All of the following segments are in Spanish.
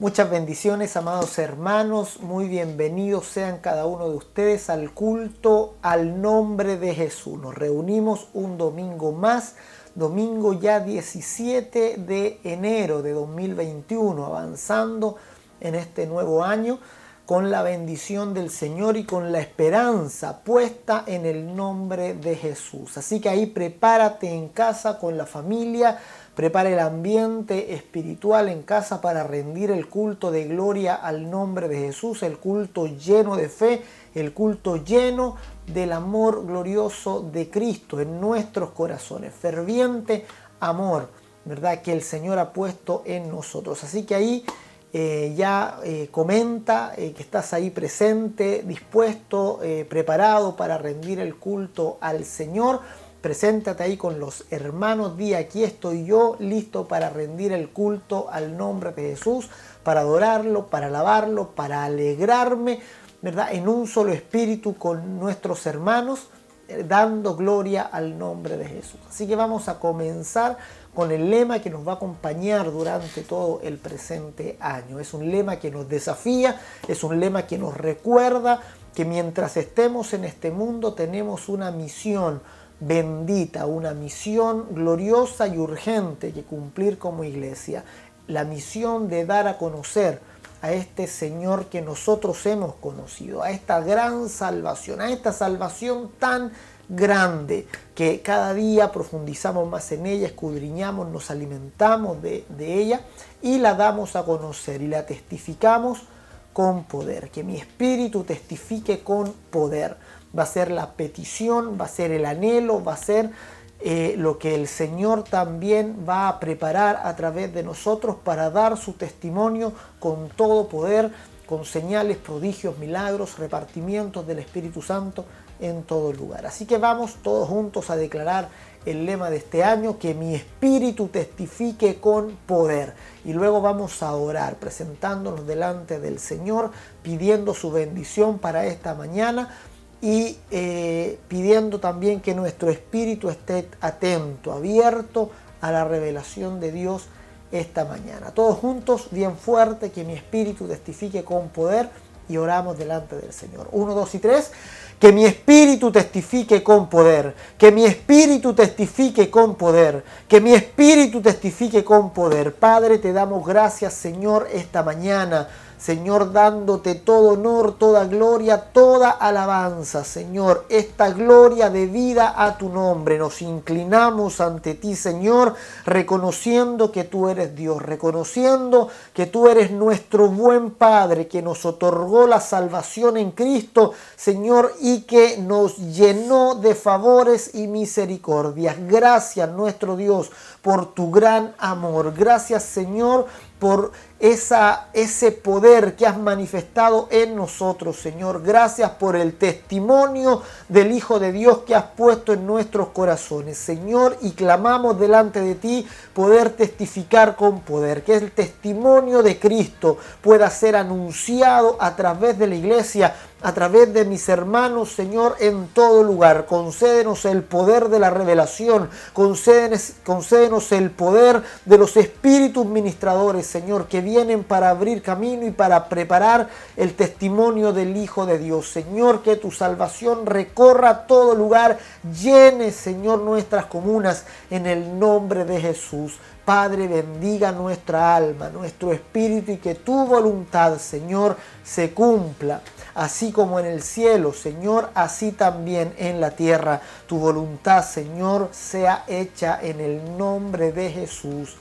Muchas bendiciones, amados hermanos, muy bienvenidos sean cada uno de ustedes al culto al nombre de Jesús. Nos reunimos un domingo más, domingo ya 17 de enero de 2021, avanzando en este nuevo año con la bendición del Señor y con la esperanza puesta en el nombre de Jesús. Así que ahí prepárate en casa con la familia, prepara el ambiente espiritual en casa para rendir el culto de gloria al nombre de Jesús, el culto lleno de fe, el culto lleno del amor glorioso de Cristo en nuestros corazones, ferviente amor, ¿verdad?, que el Señor ha puesto en nosotros. Así que ahí comenta que estás ahí presente, dispuesto, preparado para rendir el culto al Señor. Preséntate ahí con los hermanos, di: aquí estoy yo, listo para rendir el culto al nombre de Jesús, para adorarlo, para alabarlo, para alegrarme, ¿verdad?, en un solo espíritu con nuestros hermanos, dando gloria al nombre de Jesús. Así que vamos a comenzar con el lema que nos va a acompañar durante todo el presente año. Es un lema que nos desafía, es un lema que nos recuerda que mientras estemos en este mundo tenemos una misión bendita, una misión gloriosa y urgente que cumplir como iglesia. La misión de dar a conocer a este Señor que nosotros hemos conocido, a esta gran salvación, a esta salvación tan grande que cada día profundizamos más en ella, escudriñamos, nos alimentamos de ella y la damos a conocer y la testificamos con poder. Que mi espíritu testifique con poder. Va a ser la petición, va a ser el anhelo, va a ser lo que el Señor también va a preparar a través de nosotros para dar su testimonio con todo poder, con señales, prodigios, milagros, repartimientos del Espíritu Santo en todo lugar. Así que vamos todos juntos a declarar el lema de este año: que mi espíritu testifique con poder. Y luego vamos a orar, presentándonos delante del Señor, pidiendo su bendición para esta mañana y pidiendo también que nuestro espíritu esté atento, abierto a la revelación de Dios esta mañana. Todos juntos, bien fuerte: que mi espíritu testifique con poder, y oramos delante del Señor. 1, 2 y 3. Que mi espíritu testifique con poder, que mi espíritu testifique con poder, que mi espíritu testifique con poder. Padre, te damos gracias, Señor, esta mañana. Señor, dándote todo honor, toda gloria, toda alabanza, Señor, esta gloria debida a tu nombre. Nos inclinamos ante ti, Señor, reconociendo que tú eres Dios, reconociendo que tú eres nuestro buen Padre, que nos otorgó la salvación en Cristo, Señor, y que nos llenó de favores y misericordias. Gracias, nuestro Dios, por tu gran amor. Gracias, Señor, por ese poder que has manifestado en nosotros, Señor. Gracias por el testimonio del Hijo de Dios que has puesto en nuestros corazones, Señor, y clamamos delante de ti poder testificar con poder, que el testimonio de Cristo pueda ser anunciado a través de la iglesia, a través de mis hermanos, Señor, en todo lugar. Concédenos el poder de la revelación, concédenos el poder de los espíritus ministradores, Señor, que vienen para abrir camino y para preparar el testimonio del Hijo de Dios. Señor, que tu salvación recorra todo lugar, llene, Señor, nuestras comunas en el nombre de Jesús. Padre, bendiga nuestra alma, nuestro espíritu, y que tu voluntad, Señor, se cumpla. Así como en el cielo, Señor, así también en la tierra. Tu voluntad, Señor, sea hecha en el nombre de Jesús.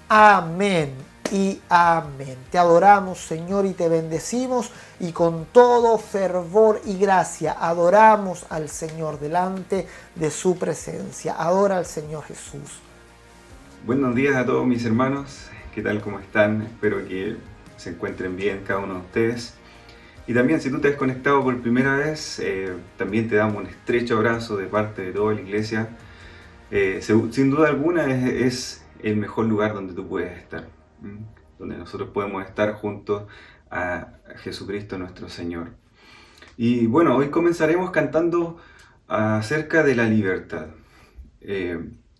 Amén y amén. Te adoramos, Señor, y te bendecimos, y con todo fervor y gracia adoramos al Señor delante de su presencia. Adora al Señor Jesús. Buenos días a todos mis hermanos, ¿qué tal? ¿Cómo están? Espero que se encuentren bien cada uno de ustedes. Y también, si tú te has conectado por primera vez, también te damos un estrecho abrazo de parte de toda la iglesia. Sin duda alguna es el mejor lugar donde tú puedes estar, donde nosotros podemos estar juntos a Jesucristo nuestro Señor. Y bueno, hoy comenzaremos cantando acerca de la libertad.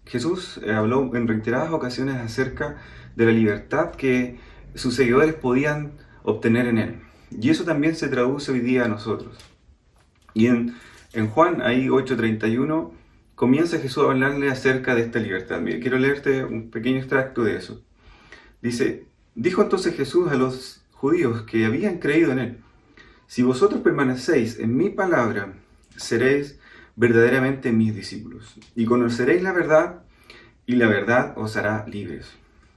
Jesús habló en reiteradas ocasiones acerca de la libertad que sus seguidores podían obtener en él. Y eso también se traduce hoy día a nosotros. Y en Juan, ahí 8:31, comienza Jesús a hablarle acerca de esta libertad. Mira, quiero leerte un pequeño extracto de eso. Dice, dijo entonces Jesús a los judíos que habían creído en él, si vosotros permanecéis en mi palabra, seréis verdaderamente mis discípulos, y conoceréis la verdad, y la verdad os hará libres.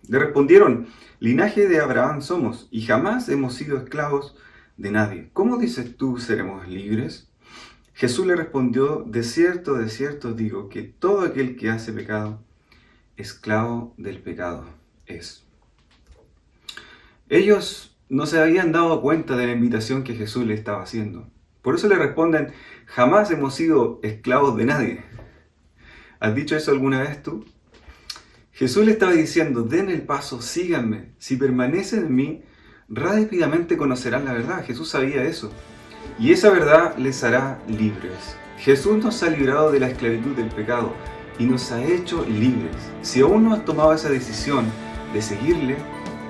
Le respondieron, linaje de Abraham somos, y jamás hemos sido esclavos de nadie. ¿Cómo dices tú seremos libres? Jesús le respondió, de cierto os digo, que todo aquel que hace pecado, esclavo del pecado es. Ellos no se habían dado cuenta de la invitación que Jesús le estaba haciendo. Por eso le responden, jamás hemos sido esclavos de nadie. ¿Has dicho eso alguna vez tú? Jesús le estaba diciendo, den el paso, síganme. Si permanecen en mí, rápidamente conocerán la verdad. Jesús sabía eso. Y esa verdad les hará libres. Jesús nos ha librado de la esclavitud del pecado y nos ha hecho libres. Si aún no has tomado esa decisión de seguirle,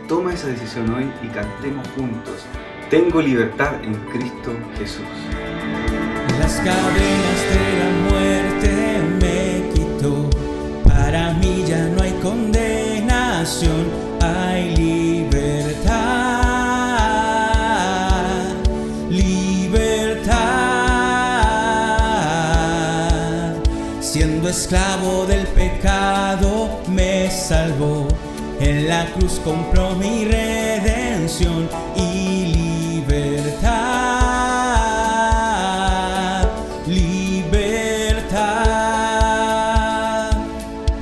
toma esa decisión hoy y cantemos juntos. Tengo libertad en Cristo Jesús. Las cadenas de la muerte me quitó. Para mí ya no hay condenación, hay libertad. Siendo esclavo del pecado me salvó, en la cruz compró mi redención y libertad, libertad.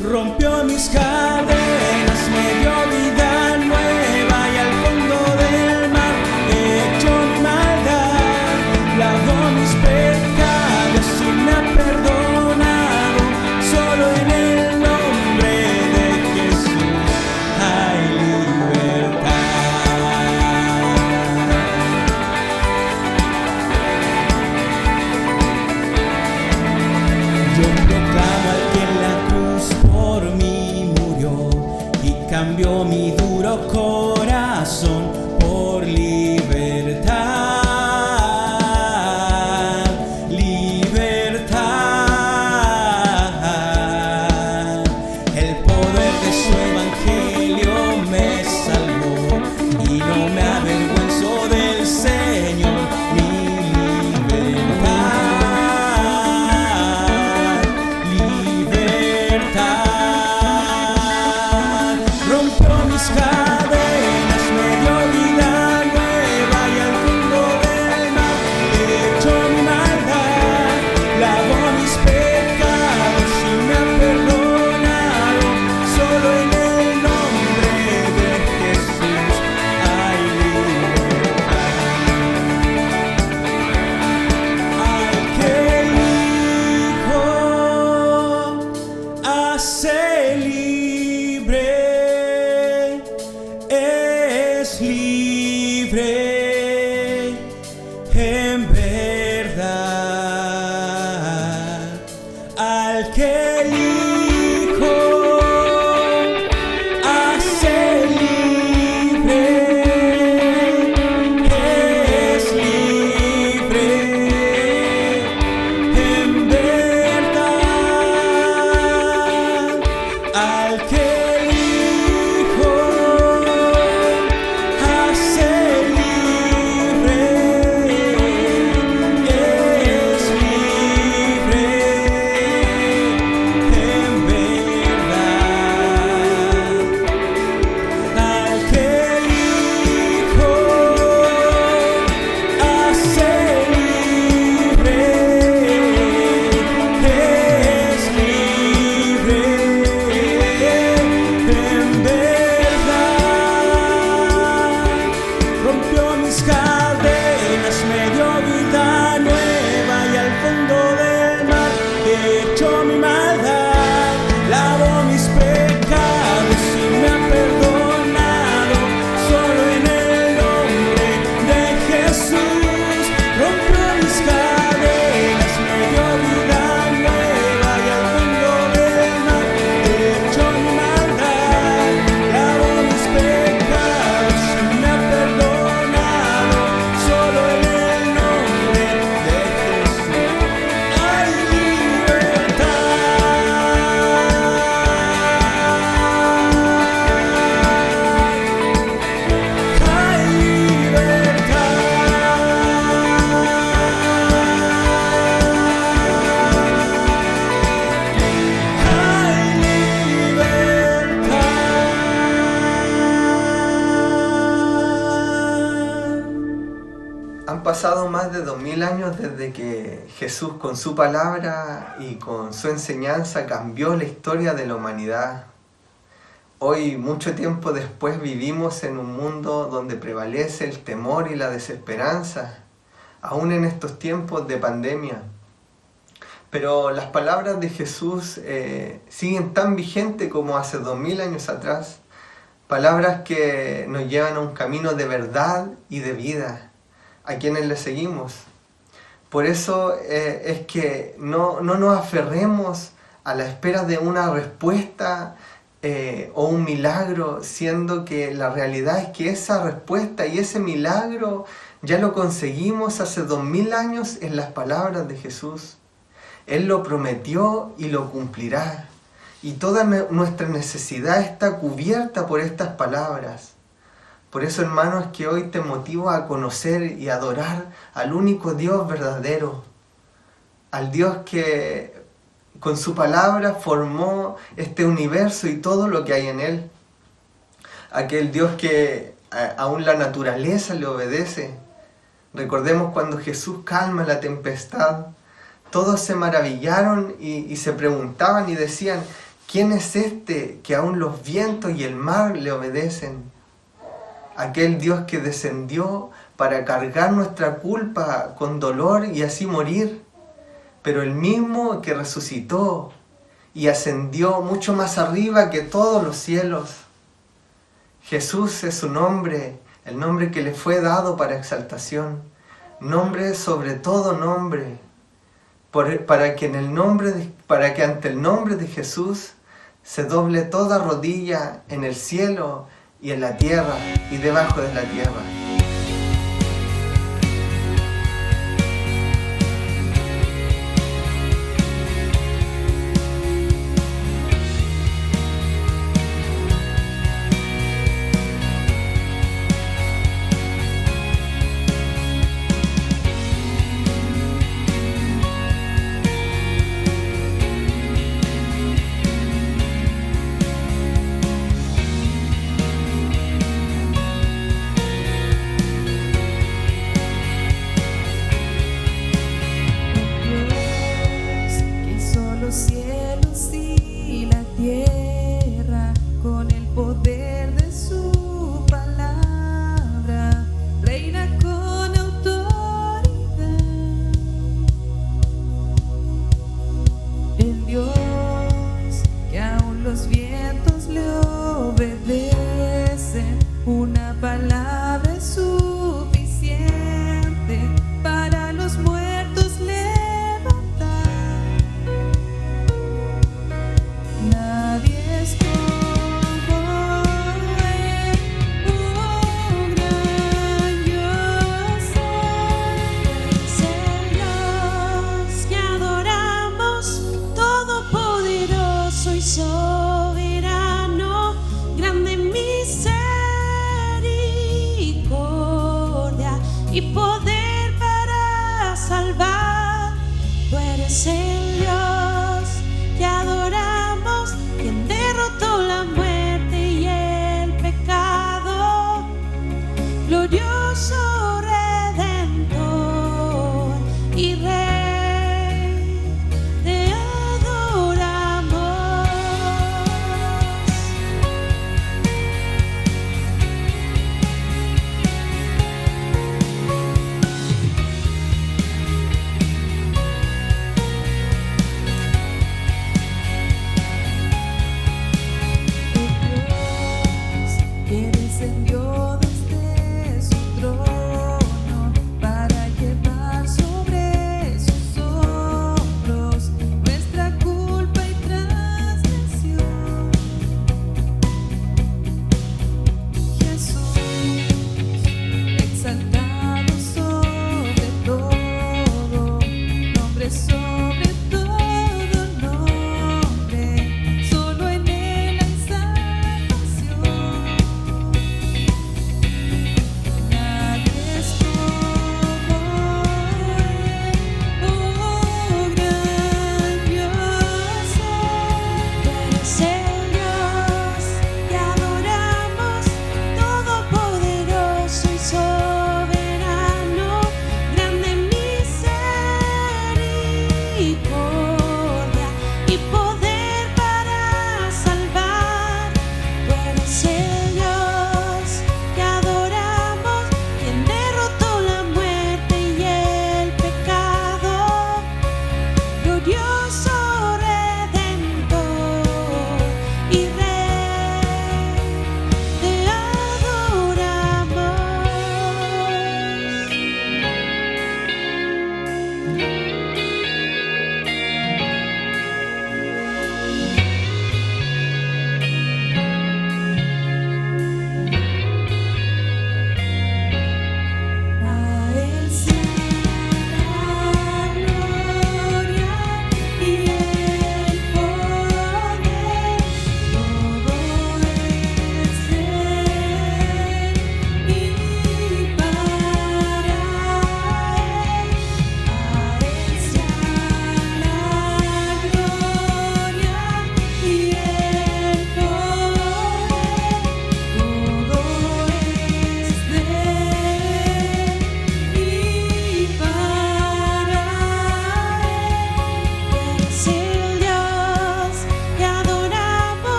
Rompió mis cadenas, me dio vida nueva y al fondo del mar echó mi maldad, lavó mis pecados y me ha perdonado. Solo en el nombre de Jesús hay libertad. Yo proclamo al que en la cruz por mí murió y cambió mi duro corazón por libertad. Hace libre, es libre en verdad. Al que el Hijo hace libre, es libre en verdad. Al que el Hijo hace libre. Han pasado más de 2000 años desde que Jesús con su palabra y con su enseñanza cambió la historia de la humanidad. Hoy, mucho tiempo después, vivimos en un mundo donde prevalece el temor y la desesperanza, aún en estos tiempos de pandemia. Pero las palabras de Jesús siguen tan vigentes como hace 2000 años atrás. Palabras que nos llevan a un camino de verdad y de vida, a quienes le seguimos. Por eso es que no nos aferremos a la espera de una respuesta o un milagro, siendo que la realidad es que esa respuesta y ese milagro ya lo conseguimos hace 2000 años en las palabras de Jesús. Él lo prometió y lo cumplirá. Y toda nuestra necesidad está cubierta por estas palabras. Por eso, hermanos, que hoy te motivo a conocer y adorar al único Dios verdadero, al Dios que con su palabra formó este universo y todo lo que hay en él. Aquel Dios que aún la naturaleza le obedece. Recordemos cuando Jesús calma la tempestad, todos se maravillaron y se preguntaban y decían, ¿quién es este que aún los vientos y el mar le obedecen? Aquel Dios que descendió para cargar nuestra culpa con dolor y así morir, pero el mismo que resucitó y ascendió mucho más arriba que todos los cielos. Jesús es su nombre, el nombre que le fue dado para exaltación, nombre sobre todo nombre, para que ante el nombre de Jesús se doble toda rodilla en el cielo y en la tierra y debajo de la tierra.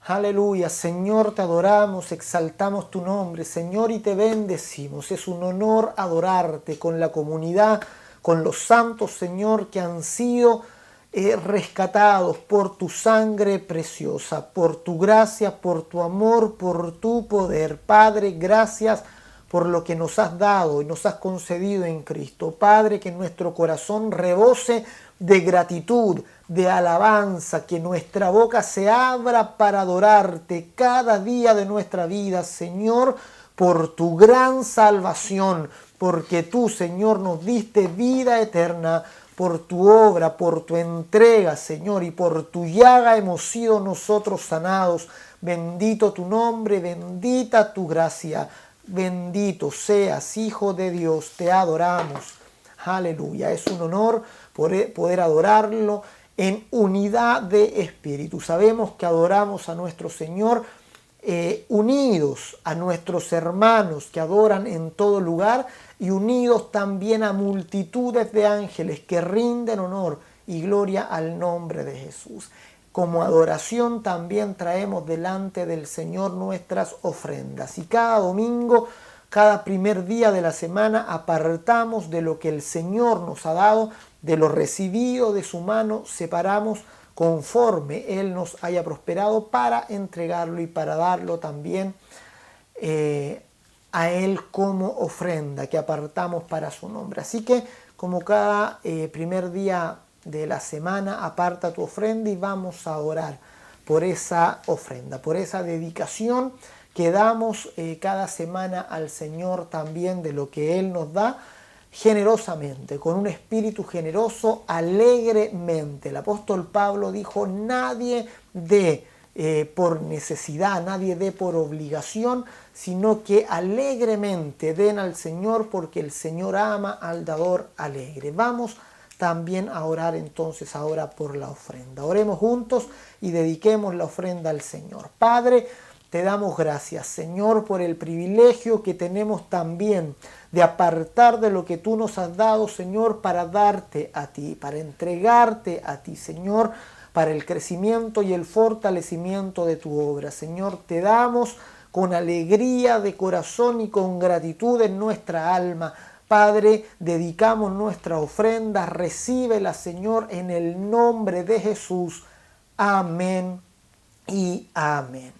Aleluya, Señor, te adoramos, exaltamos tu nombre, Señor, y te bendecimos. Es un honor adorarte con la comunidad, con los santos, Señor, que han sido rescatados por tu sangre preciosa, por tu gracia, por tu amor, por tu poder. Padre, gracias por lo que nos has dado y nos has concedido en Cristo. Padre, que nuestro corazón rebose de gratitud, de alabanza, que nuestra boca se abra para adorarte cada día de nuestra vida, Señor, por tu gran salvación, porque tú, Señor, nos diste vida eterna, por tu obra, por tu entrega, Señor, y por tu llaga hemos sido nosotros sanados. Bendito tu nombre, bendita tu gracia, bendito seas, Hijo de Dios, te adoramos. Aleluya, es un honor poder adorarlo en unidad de espíritu. Sabemos que adoramos a nuestro Señor unidos a nuestros hermanos que adoran en todo lugar y unidos también a multitudes de ángeles que rinden honor y gloria al nombre de Jesús. Como adoración también traemos delante del Señor nuestras ofrendas y cada domingo, cada primer día de la semana apartamos de lo que el Señor nos ha dado, de lo recibido de su mano, separamos conforme Él nos haya prosperado para entregarlo y para darlo también a Él como ofrenda que apartamos para su nombre. Así que como cada primer día de la semana, aparta tu ofrenda y vamos a orar por esa ofrenda, por esa dedicación que damos cada semana al Señor también de lo que Él nos da, generosamente, con un espíritu generoso, alegremente. El apóstol Pablo dijo, nadie dé por necesidad, nadie dé por obligación, sino que alegremente den al Señor, porque el Señor ama al dador alegre. Vamos también a orar entonces ahora por la ofrenda. Oremos juntos y dediquemos la ofrenda al Señor. Padre, te damos gracias, Señor, por el privilegio que tenemos también de apartar de lo que tú nos has dado, Señor, para darte a ti, para entregarte a ti, Señor, para el crecimiento y el fortalecimiento de tu obra. Señor, te damos con alegría de corazón y con gratitud en nuestra alma. Padre, dedicamos nuestra ofrenda, recíbela, Señor, en el nombre de Jesús. Amén y amén.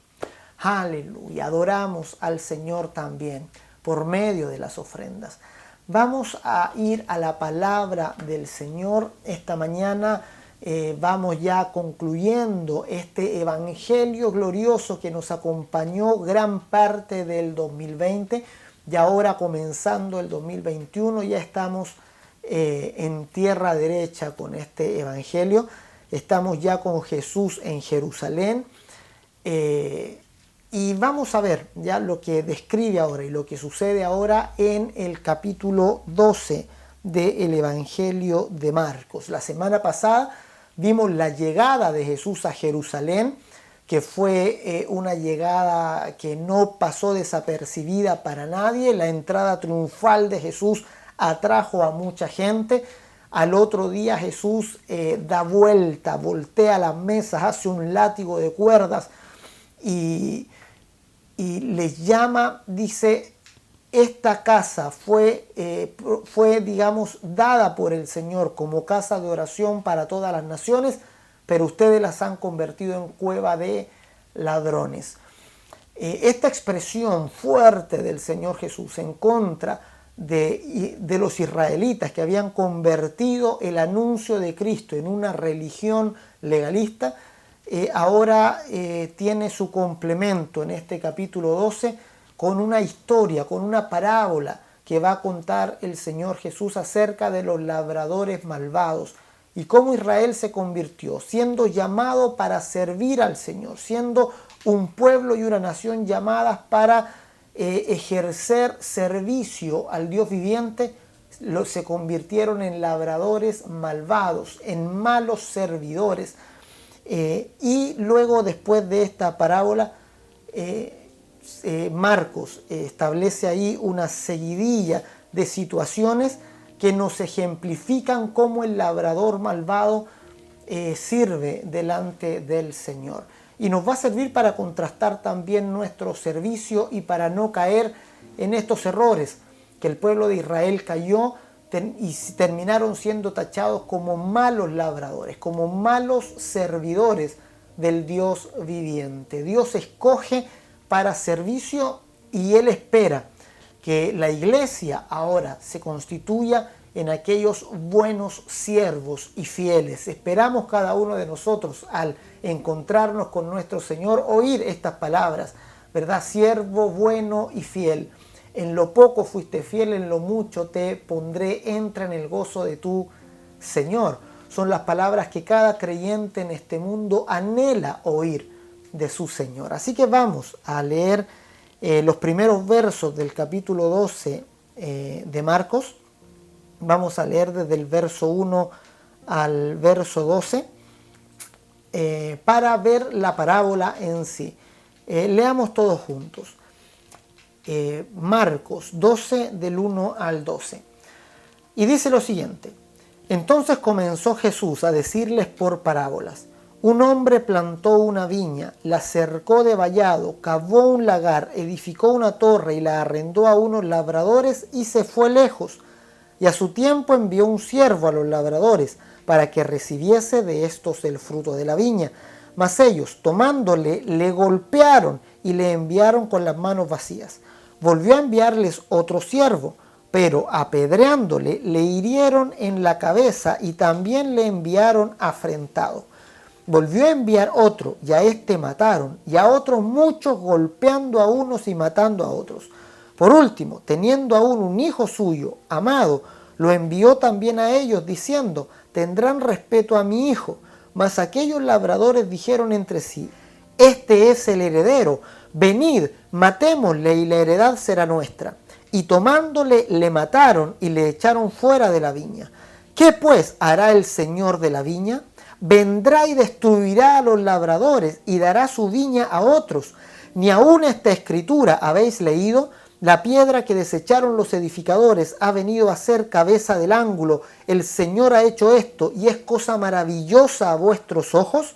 Aleluya, adoramos al Señor también por medio de las ofrendas. Vamos a ir a la palabra del Señor esta mañana. Vamos ya concluyendo este evangelio glorioso que nos acompañó gran parte del 2020 y ahora comenzando el 2021 ya estamos en tierra derecha con este evangelio. Estamos ya con Jesús en Jerusalén. Y vamos a ver ya lo que describe ahora y lo que sucede ahora en el capítulo 12 del Evangelio de Marcos. La semana pasada vimos la llegada de Jesús a Jerusalén, que fue una llegada que no pasó desapercibida para nadie. La entrada triunfal de Jesús atrajo a mucha gente. Al otro día Jesús da vuelta, voltea las mesas, hace un látigo de cuerdas y les llama, dice, esta casa fue, digamos, dada por el Señor como casa de oración para todas las naciones, pero ustedes las han convertido en cueva de ladrones. Esta expresión fuerte del Señor Jesús en contra de los israelitas que habían convertido el anuncio de Cristo en una religión legalista, ahora tiene su complemento en este capítulo 12 con una historia, con una parábola que va a contar el Señor Jesús acerca de los labradores malvados y cómo Israel se convirtió, siendo llamado para servir al Señor, siendo un pueblo y una nación llamadas para ejercer servicio al Dios viviente, se convirtieron en labradores malvados, en malos servidores. Y luego, después de esta parábola, Marcos establece ahí una seguidilla de situaciones que nos ejemplifican cómo el labrador malvado sirve delante del Señor. y nos va a servir para contrastar también nuestro servicio y para no caer en estos errores que el pueblo de Israel cayó y terminaron siendo tachados como malos labradores, como malos servidores del Dios viviente. Dios escoge para servicio y Él espera que la iglesia ahora se constituya en aquellos buenos siervos y fieles. Esperamos cada uno de nosotros al encontrarnos con nuestro Señor oír estas palabras, ¿verdad? Siervo bueno y fiel. En lo poco fuiste fiel, en lo mucho te pondré, entra en el gozo de tu Señor. Son las palabras que cada creyente en este mundo anhela oír de su Señor. Así que vamos a leer los primeros versos del capítulo 12 de Marcos. Vamos a leer desde el verso 1 al verso 12 para ver la parábola en sí. Leamos todos juntos. Marcos 12 del 1 al 12. Y dice lo siguiente: entonces comenzó Jesús a decirles por parábolas. Un hombre plantó una viña, la cercó de vallado, cavó un lagar, edificó una torre y la arrendó a unos labradores y se fue lejos. Y a su tiempo envió un siervo a los labradores para que recibiese de estos el fruto de la viña. Mas ellos, tomándole, le golpearon y le enviaron con las manos vacías. Volvió a enviarles otro siervo, pero apedreándole le hirieron en la cabeza y también le enviaron afrentado. Volvió a enviar otro y a este mataron, y a otros muchos golpeando a unos y matando a otros. Por último, teniendo aún un hijo suyo, amado, lo envió también a ellos diciendo: tendrán respeto a mi hijo. Mas aquellos labradores dijeron entre sí: este es el heredero, venid, matémosle y la heredad será nuestra. Y tomándole le mataron y le echaron fuera de la viña. ¿Qué pues hará el señor de la viña? Vendrá y destruirá a los labradores y dará su viña a otros. Ni aun esta escritura habéis leído: la piedra que desecharon los edificadores ha venido a ser cabeza del ángulo. El Señor ha hecho esto y es cosa maravillosa a vuestros ojos.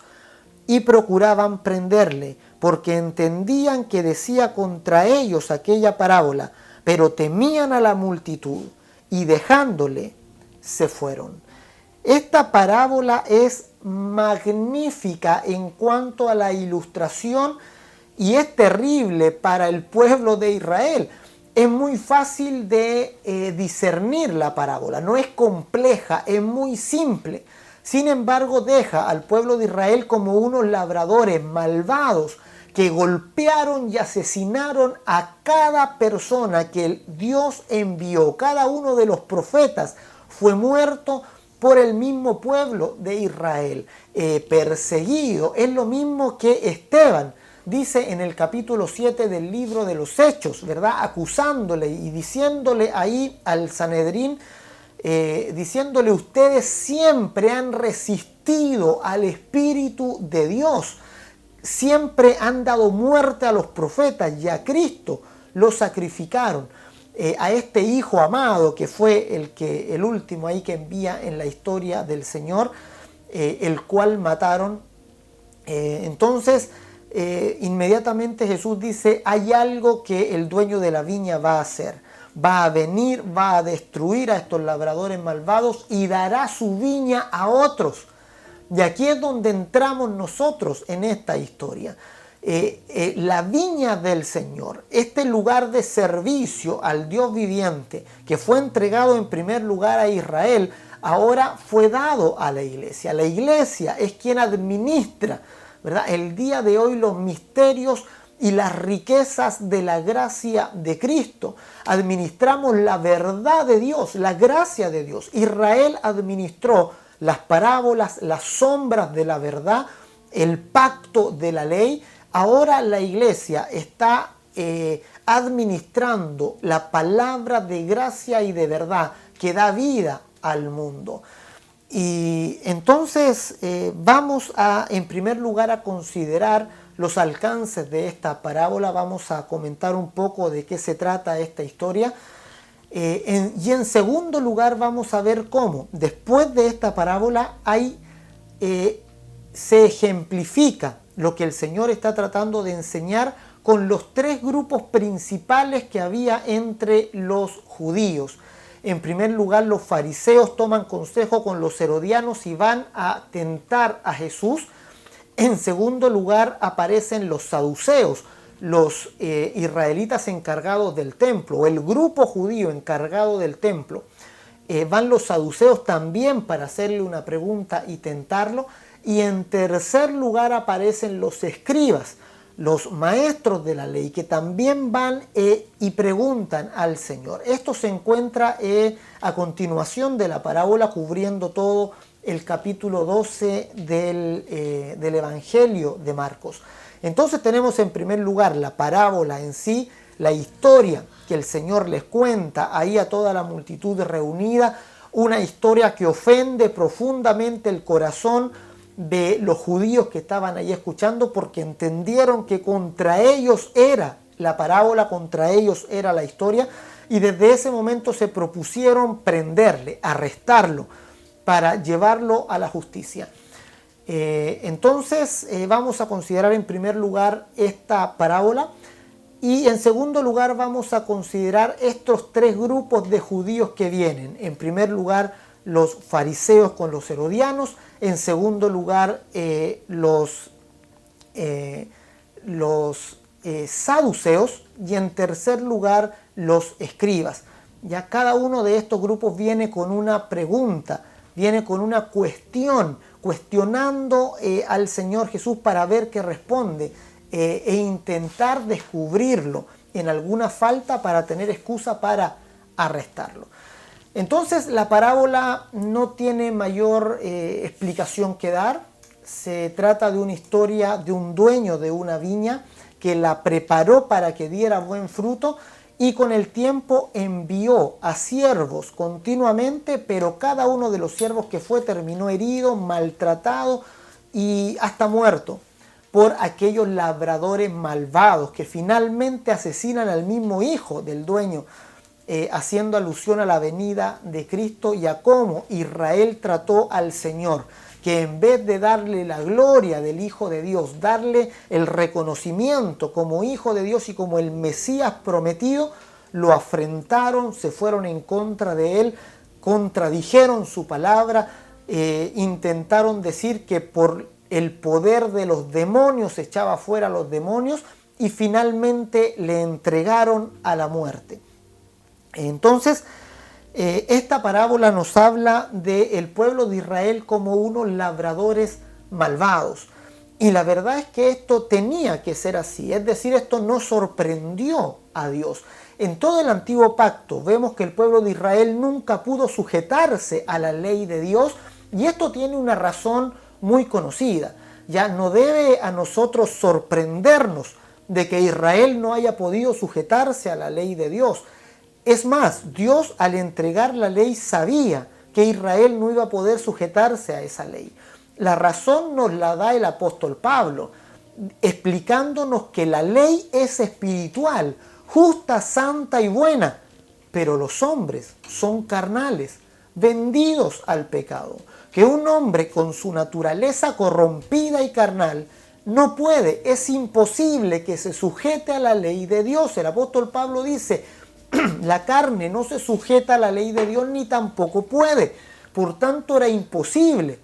Y procuraban prenderle, porque entendían que decía contra ellos aquella parábola, pero temían a la multitud, y dejándole, se fueron. Esta parábola es magnífica en cuanto a la ilustración y es terrible para el pueblo de Israel. Es muy fácil de discernir la parábola, no es compleja, es muy simple. Sin embargo, deja al pueblo de Israel como unos labradores malvados que golpearon y asesinaron a cada persona que Dios envió. Cada uno de los profetas fue muerto por el mismo pueblo de Israel, perseguido. Es lo mismo que Esteban dice en el capítulo 7 del libro de los Hechos, ¿verdad? Acusándole y diciéndole ahí al Sanedrín, diciéndole: ustedes siempre han resistido al Espíritu de Dios, siempre han dado muerte a los profetas y a Cristo lo sacrificaron. A este hijo amado que fue el último ahí que envía en la historia del Señor, el cual mataron. Entonces inmediatamente Jesús dice: hay algo que el dueño de la viña va a hacer. Va a venir, va a destruir a estos labradores malvados y dará su viña a otros. Y aquí es donde entramos nosotros en esta historia. La viña del Señor, este lugar de servicio al Dios viviente, que fue entregado en primer lugar a Israel, ahora fue dado a la iglesia. La iglesia es quien administra, ¿verdad?, el día de hoy los misterios y las riquezas de la gracia de Cristo. Administramos la verdad de Dios, la gracia de Dios. Israel administró las parábolas, las sombras de la verdad, el pacto de la ley. Ahora la iglesia está administrando la palabra de gracia y de verdad que da vida al mundo. Y entonces vamos en primer lugar a considerar los alcances de esta parábola. Vamos a comentar un poco de qué se trata esta historia. Y en segundo lugar vamos a ver cómo después de esta parábola se ejemplifica lo que el Señor está tratando de enseñar con los tres grupos principales que había entre los judíos. En primer lugar, los fariseos toman consejo con los herodianos y van a tentar a Jesús. En segundo lugar, aparecen los saduceos, los israelitas encargados del templo, o el grupo judío encargado del templo. Van los saduceos también para hacerle una pregunta y tentarlo. Y en tercer lugar aparecen los escribas, los maestros de la ley, que también van y preguntan al Señor. Esto se encuentra a continuación de la parábola, cubriendo todo el capítulo 12 del Evangelio de Marcos. Entonces tenemos en primer lugar la parábola en sí, la historia que el Señor les cuenta ahí a toda la multitud reunida, una historia que ofende profundamente el corazón de los judíos que estaban ahí escuchando, porque entendieron que contra ellos era la parábola, contra ellos era la historia, y desde ese momento se propusieron prenderle, arrestarlo, para llevarlo a la justicia. Entonces vamos a considerar en primer lugar esta parábola, y en segundo lugar vamos a considerar estos tres grupos de judíos que vienen. En primer lugar, los fariseos con los herodianos. En segundo lugar, los saduceos. Y en tercer lugar, los escribas. Ya cada uno de estos grupos viene con una pregunta, viene con una cuestión, cuestionando al Señor Jesús para ver qué responde, e intentar descubrirlo en alguna falta para tener excusa para arrestarlo. Entonces la parábola no tiene mayor explicación que dar. Se trata de una historia de un dueño de una viña que la preparó para que diera buen fruto, y con el tiempo envió a siervos continuamente, pero cada uno de los siervos que fue terminó herido, maltratado y hasta muerto por aquellos labradores malvados que finalmente asesinan al mismo hijo del dueño, haciendo alusión a la venida de Cristo y a cómo Israel trató al Señor, que en vez de darle la gloria del Hijo de Dios, darle el reconocimiento como Hijo de Dios y como el Mesías prometido, lo afrentaron, se fueron en contra de él, contradijeron su palabra, intentaron decir que por el poder de los demonios echaba fuera a los demonios, y finalmente le entregaron a la muerte. Entonces, esta parábola nos habla del pueblo de Israel como unos labradores malvados. Y la verdad es que esto tenía que ser así, es decir, esto no sorprendió a Dios. En todo el antiguo pacto vemos que el pueblo de Israel nunca pudo sujetarse a la ley de Dios, y esto tiene una razón muy conocida. Ya no debe a nosotros sorprendernos de que Israel no haya podido sujetarse a la ley de Dios. Es más, Dios al entregar la ley sabía que Israel no iba a poder sujetarse a esa ley. La razón nos la da el apóstol Pablo, explicándonos que la ley es espiritual, justa, santa y buena, pero los hombres son carnales, vendidos al pecado. Que un hombre con su naturaleza corrompida y carnal no puede, es imposible que se sujete a la ley de Dios. El apóstol Pablo dice, la carne no se sujeta a la ley de Dios ni tampoco puede. Por tanto, era imposible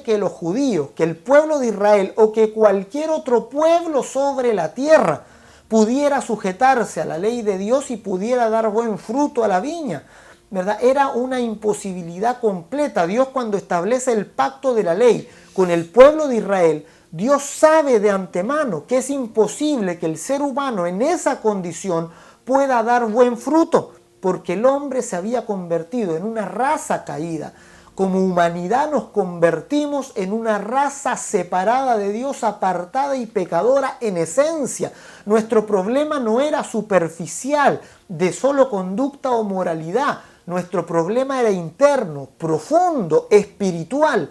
que los judíos, que el pueblo de Israel o que cualquier otro pueblo sobre la tierra pudiera sujetarse a la ley de Dios y pudiera dar buen fruto a la viña, ¿verdad? Era una imposibilidad completa. Dios, cuando establece el pacto de la ley con el pueblo de Israel, Dios sabe de antemano que es imposible que el ser humano en esa condición pueda dar buen fruto, porque el hombre se había convertido en una raza caída. Como humanidad nos convertimos en una raza separada de Dios, apartada y pecadora en esencia. Nuestro problema no era superficial, de solo conducta o moralidad. Nuestro problema era interno, profundo, espiritual.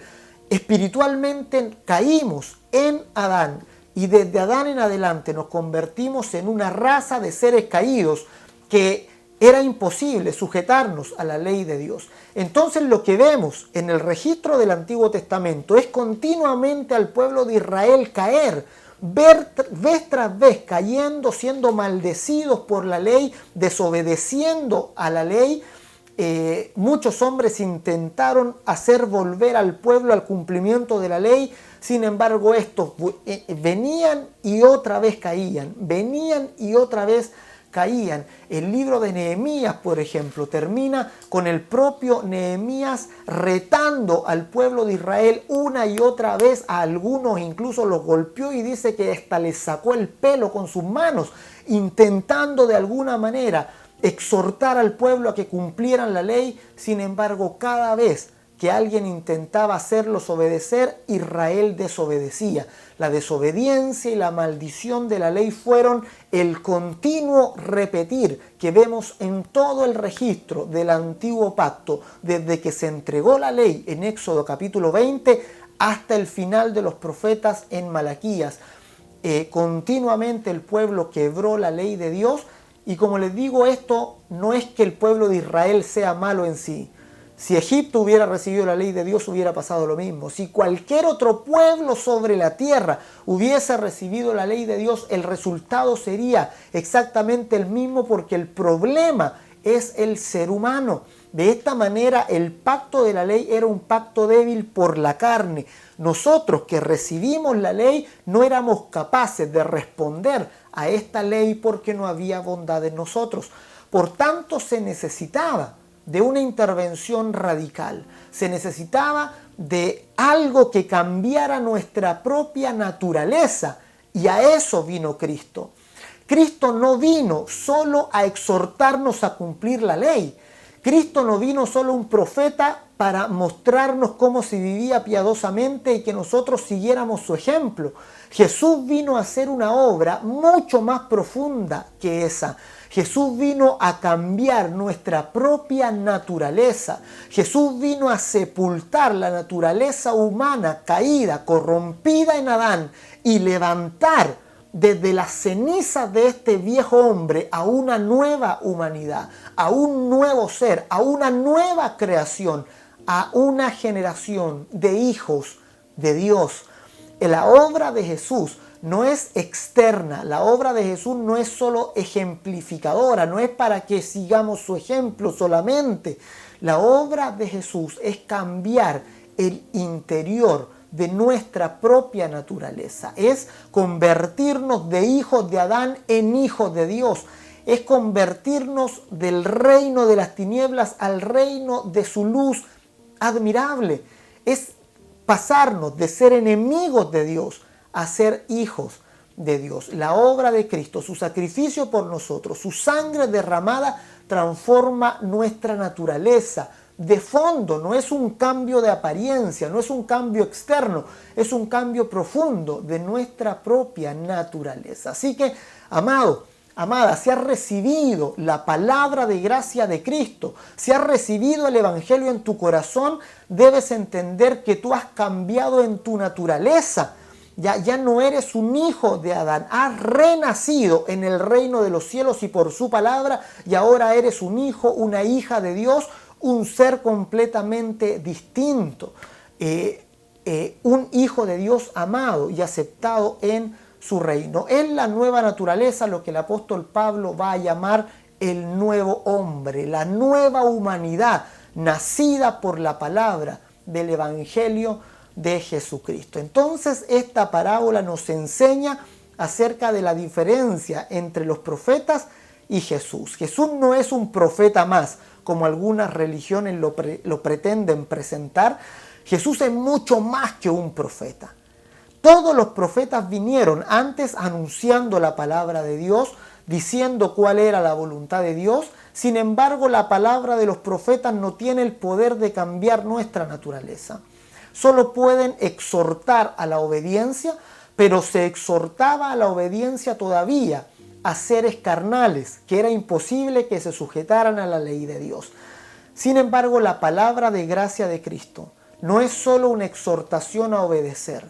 Espiritualmente caímos en Adán, y desde Adán en adelante nos convertimos en una raza de seres caídos que era imposible sujetarnos a la ley de Dios. Entonces lo que vemos en el registro del Antiguo Testamento es continuamente al pueblo de Israel caer, vez tras vez cayendo, siendo maldecidos por la ley, desobedeciendo a la ley. Muchos hombres intentaron hacer volver al pueblo al cumplimiento de la ley. Sin embargo, estos venían y otra vez caían, venían y otra vez caían. El libro de Nehemías, por ejemplo, termina con el propio Nehemías retando al pueblo de Israel una y otra vez. A algunos incluso los golpeó y dice que hasta les sacó el pelo con sus manos, intentando de alguna manera exhortar al pueblo a que cumplieran la ley. Sin embargo, cada vez que alguien intentaba hacerlos obedecer, Israel desobedecía. La desobediencia y la maldición de la ley fueron el continuo repetir que vemos en todo el registro del antiguo pacto, desde que se entregó la ley en Éxodo capítulo 20 hasta el final de los profetas en Malaquías. Continuamente el pueblo quebró la ley de Dios, y como les digo, esto no es que el pueblo de Israel sea malo en sí. Si Egipto hubiera recibido la ley de Dios, hubiera pasado lo mismo. Si cualquier otro pueblo sobre la tierra hubiese recibido la ley de Dios, el resultado sería exactamente el mismo, porque el problema es el ser humano. De esta manera, el pacto de la ley era un pacto débil por la carne. Nosotros que recibimos la ley no éramos capaces de responder a esta ley porque no había bondad en nosotros. Por tanto, se necesitaba de una intervención radical. Se necesitaba de algo que cambiara nuestra propia naturaleza, y a eso vino Cristo. Cristo no vino solo a exhortarnos a cumplir la ley. Cristo no vino solo un profeta para mostrarnos cómo se vivía piadosamente y que nosotros siguiéramos su ejemplo. Jesús vino a hacer una obra mucho más profunda que esa. Jesús vino a cambiar nuestra propia naturaleza. Jesús vino a sepultar la naturaleza humana caída, corrompida en Adán, y levantar desde las cenizas de este viejo hombre a una nueva humanidad, a un nuevo ser, a una nueva creación, a una generación de hijos de Dios. La obra de Jesús no es externa, la obra de Jesús no es solo ejemplificadora, no es para que sigamos su ejemplo solamente. La obra de Jesús es cambiar el interior de nuestra propia naturaleza, es convertirnos de hijos de Adán en hijos de Dios, es convertirnos del reino de las tinieblas al reino de su luz admirable, es pasarnos de ser enemigos de Dios a ser hijos de Dios. La obra de Cristo, su sacrificio por nosotros, su sangre derramada, transforma nuestra naturaleza de fondo. No es un cambio de apariencia, no es un cambio externo, es un cambio profundo de nuestra propia naturaleza. Así que, amado, amada, si has recibido la palabra de gracia de Cristo, si has recibido el Evangelio en tu corazón, debes entender que tú has cambiado en tu naturaleza. Ya no eres un hijo de Adán, has renacido en el reino de los cielos y por su palabra, y ahora eres un hijo, una hija de Dios, un ser completamente distinto, un hijo de Dios amado y aceptado en su reino. Es la nueva naturaleza, lo que el apóstol Pablo va a llamar el nuevo hombre, la nueva humanidad, nacida por la palabra del Evangelio de Jesucristo. Entonces, esta parábola nos enseña acerca de la diferencia entre los profetas y Jesús. Jesús no es un profeta más, como algunas religiones lo pretenden presentar. Jesús es mucho más que un profeta. Todos los profetas vinieron antes anunciando la palabra de Dios, diciendo cuál era la voluntad de Dios. Sin embargo, la palabra de los profetas no tiene el poder de cambiar nuestra naturaleza. Solo pueden exhortar a la obediencia, pero se exhortaba a la obediencia todavía a seres carnales, que era imposible que se sujetaran a la ley de Dios. Sin embargo, la palabra de gracia de Cristo no es solo una exhortación a obedecer.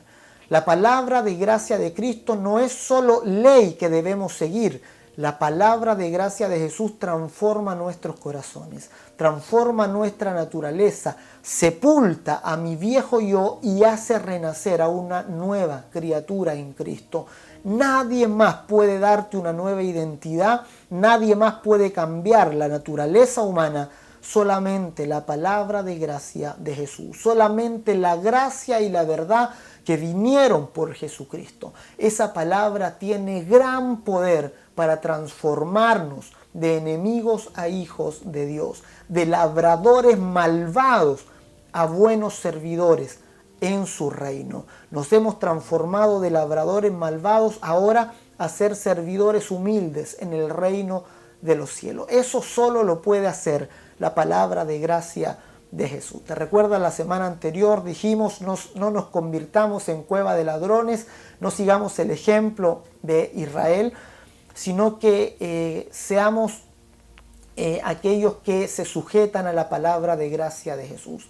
La palabra de gracia de Cristo no es solo ley que debemos seguir. La palabra de gracia de Jesús transforma nuestros corazones, transforma nuestra naturaleza, sepulta a mi viejo yo y hace renacer a una nueva criatura en Cristo. Nadie más puede darte una nueva identidad, nadie más puede cambiar la naturaleza humana, solamente la palabra de gracia de Jesús, solamente la gracia y la verdad que vinieron por Jesucristo. Esa palabra tiene gran poder para transformarnos de enemigos a hijos de Dios, de labradores malvados a buenos servidores en su reino. Nos hemos transformado de labradores malvados ahora a ser servidores humildes en el reino de los cielos. Eso solo lo puede hacer la palabra de gracia de Jesús. ¿Te recuerdas la semana anterior? Dijimos, no nos convirtamos en cueva de ladrones, no sigamos el ejemplo de Israel, sino que seamos aquellos que se sujetan a la palabra de gracia de Jesús.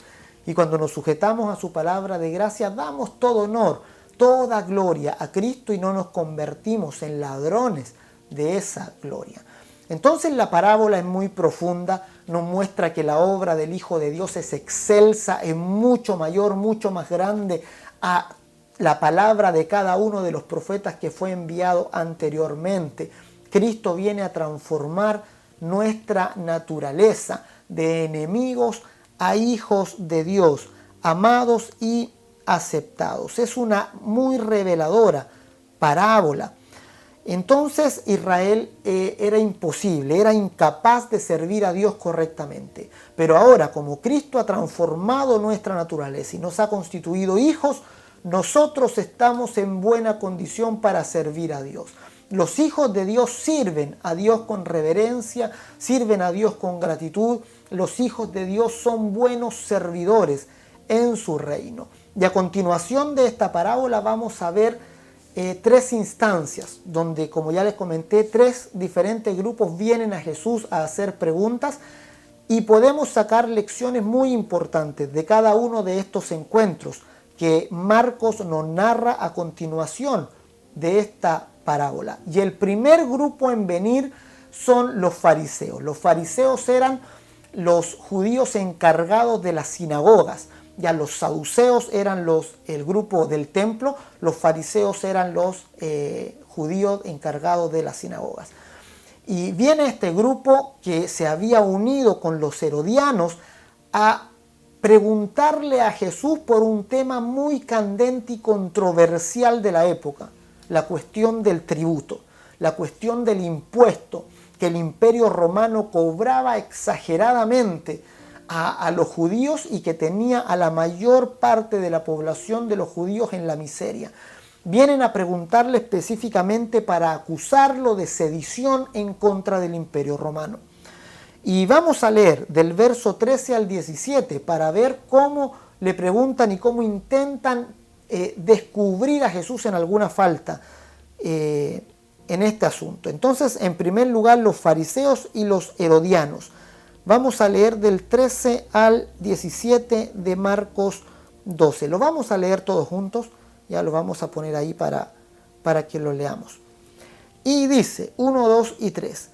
Y cuando nos sujetamos a su palabra de gracia, damos todo honor, toda gloria a Cristo y no nos convertimos en ladrones de esa gloria. Entonces la parábola es muy profunda, nos muestra que la obra del Hijo de Dios es excelsa, es mucho mayor, mucho más grande a la palabra de cada uno de los profetas que fue enviado anteriormente. Cristo viene a transformar nuestra naturaleza de enemigos a hijos de Dios, amados y aceptados. Es una muy reveladora parábola. Entonces Israel era imposible, era incapaz de servir a Dios correctamente. Pero ahora, como Cristo ha transformado nuestra naturaleza y nos ha constituido hijos, nosotros estamos en buena condición para servir a Dios. Los hijos de Dios sirven a Dios con reverencia, sirven a Dios con gratitud. Los hijos de Dios son buenos servidores en su reino. Y a continuación de esta parábola vamos a ver tres instancias donde, como ya les comenté, tres diferentes grupos vienen a Jesús a hacer preguntas y podemos sacar lecciones muy importantes de cada uno de estos encuentros que Marcos nos narra a continuación de esta parábola. Y el primer grupo en venir son los fariseos. Los fariseos eran los judíos encargados de las sinagogas. Ya los saduceos eran el grupo del templo, los fariseos eran los judíos encargados de las sinagogas. Y viene este grupo que se había unido con los herodianos a preguntarle a Jesús por un tema muy candente y controversial de la época, la cuestión del tributo, la cuestión del impuesto que el Imperio Romano cobraba exageradamente a los judíos y que tenía a la mayor parte de la población de los judíos en la miseria. Vienen a preguntarle específicamente para acusarlo de sedición en contra del Imperio Romano. Y vamos a leer del verso 13 al 17 para ver cómo le preguntan y cómo intentan descubrir a Jesús en alguna falta en este asunto. Entonces, en primer lugar, los fariseos y los herodianos. Vamos a leer del 13 al 17 de Marcos 12. Lo vamos a leer todos juntos. Ya lo vamos a poner ahí para que lo leamos. Y dice 1, 2 y 3.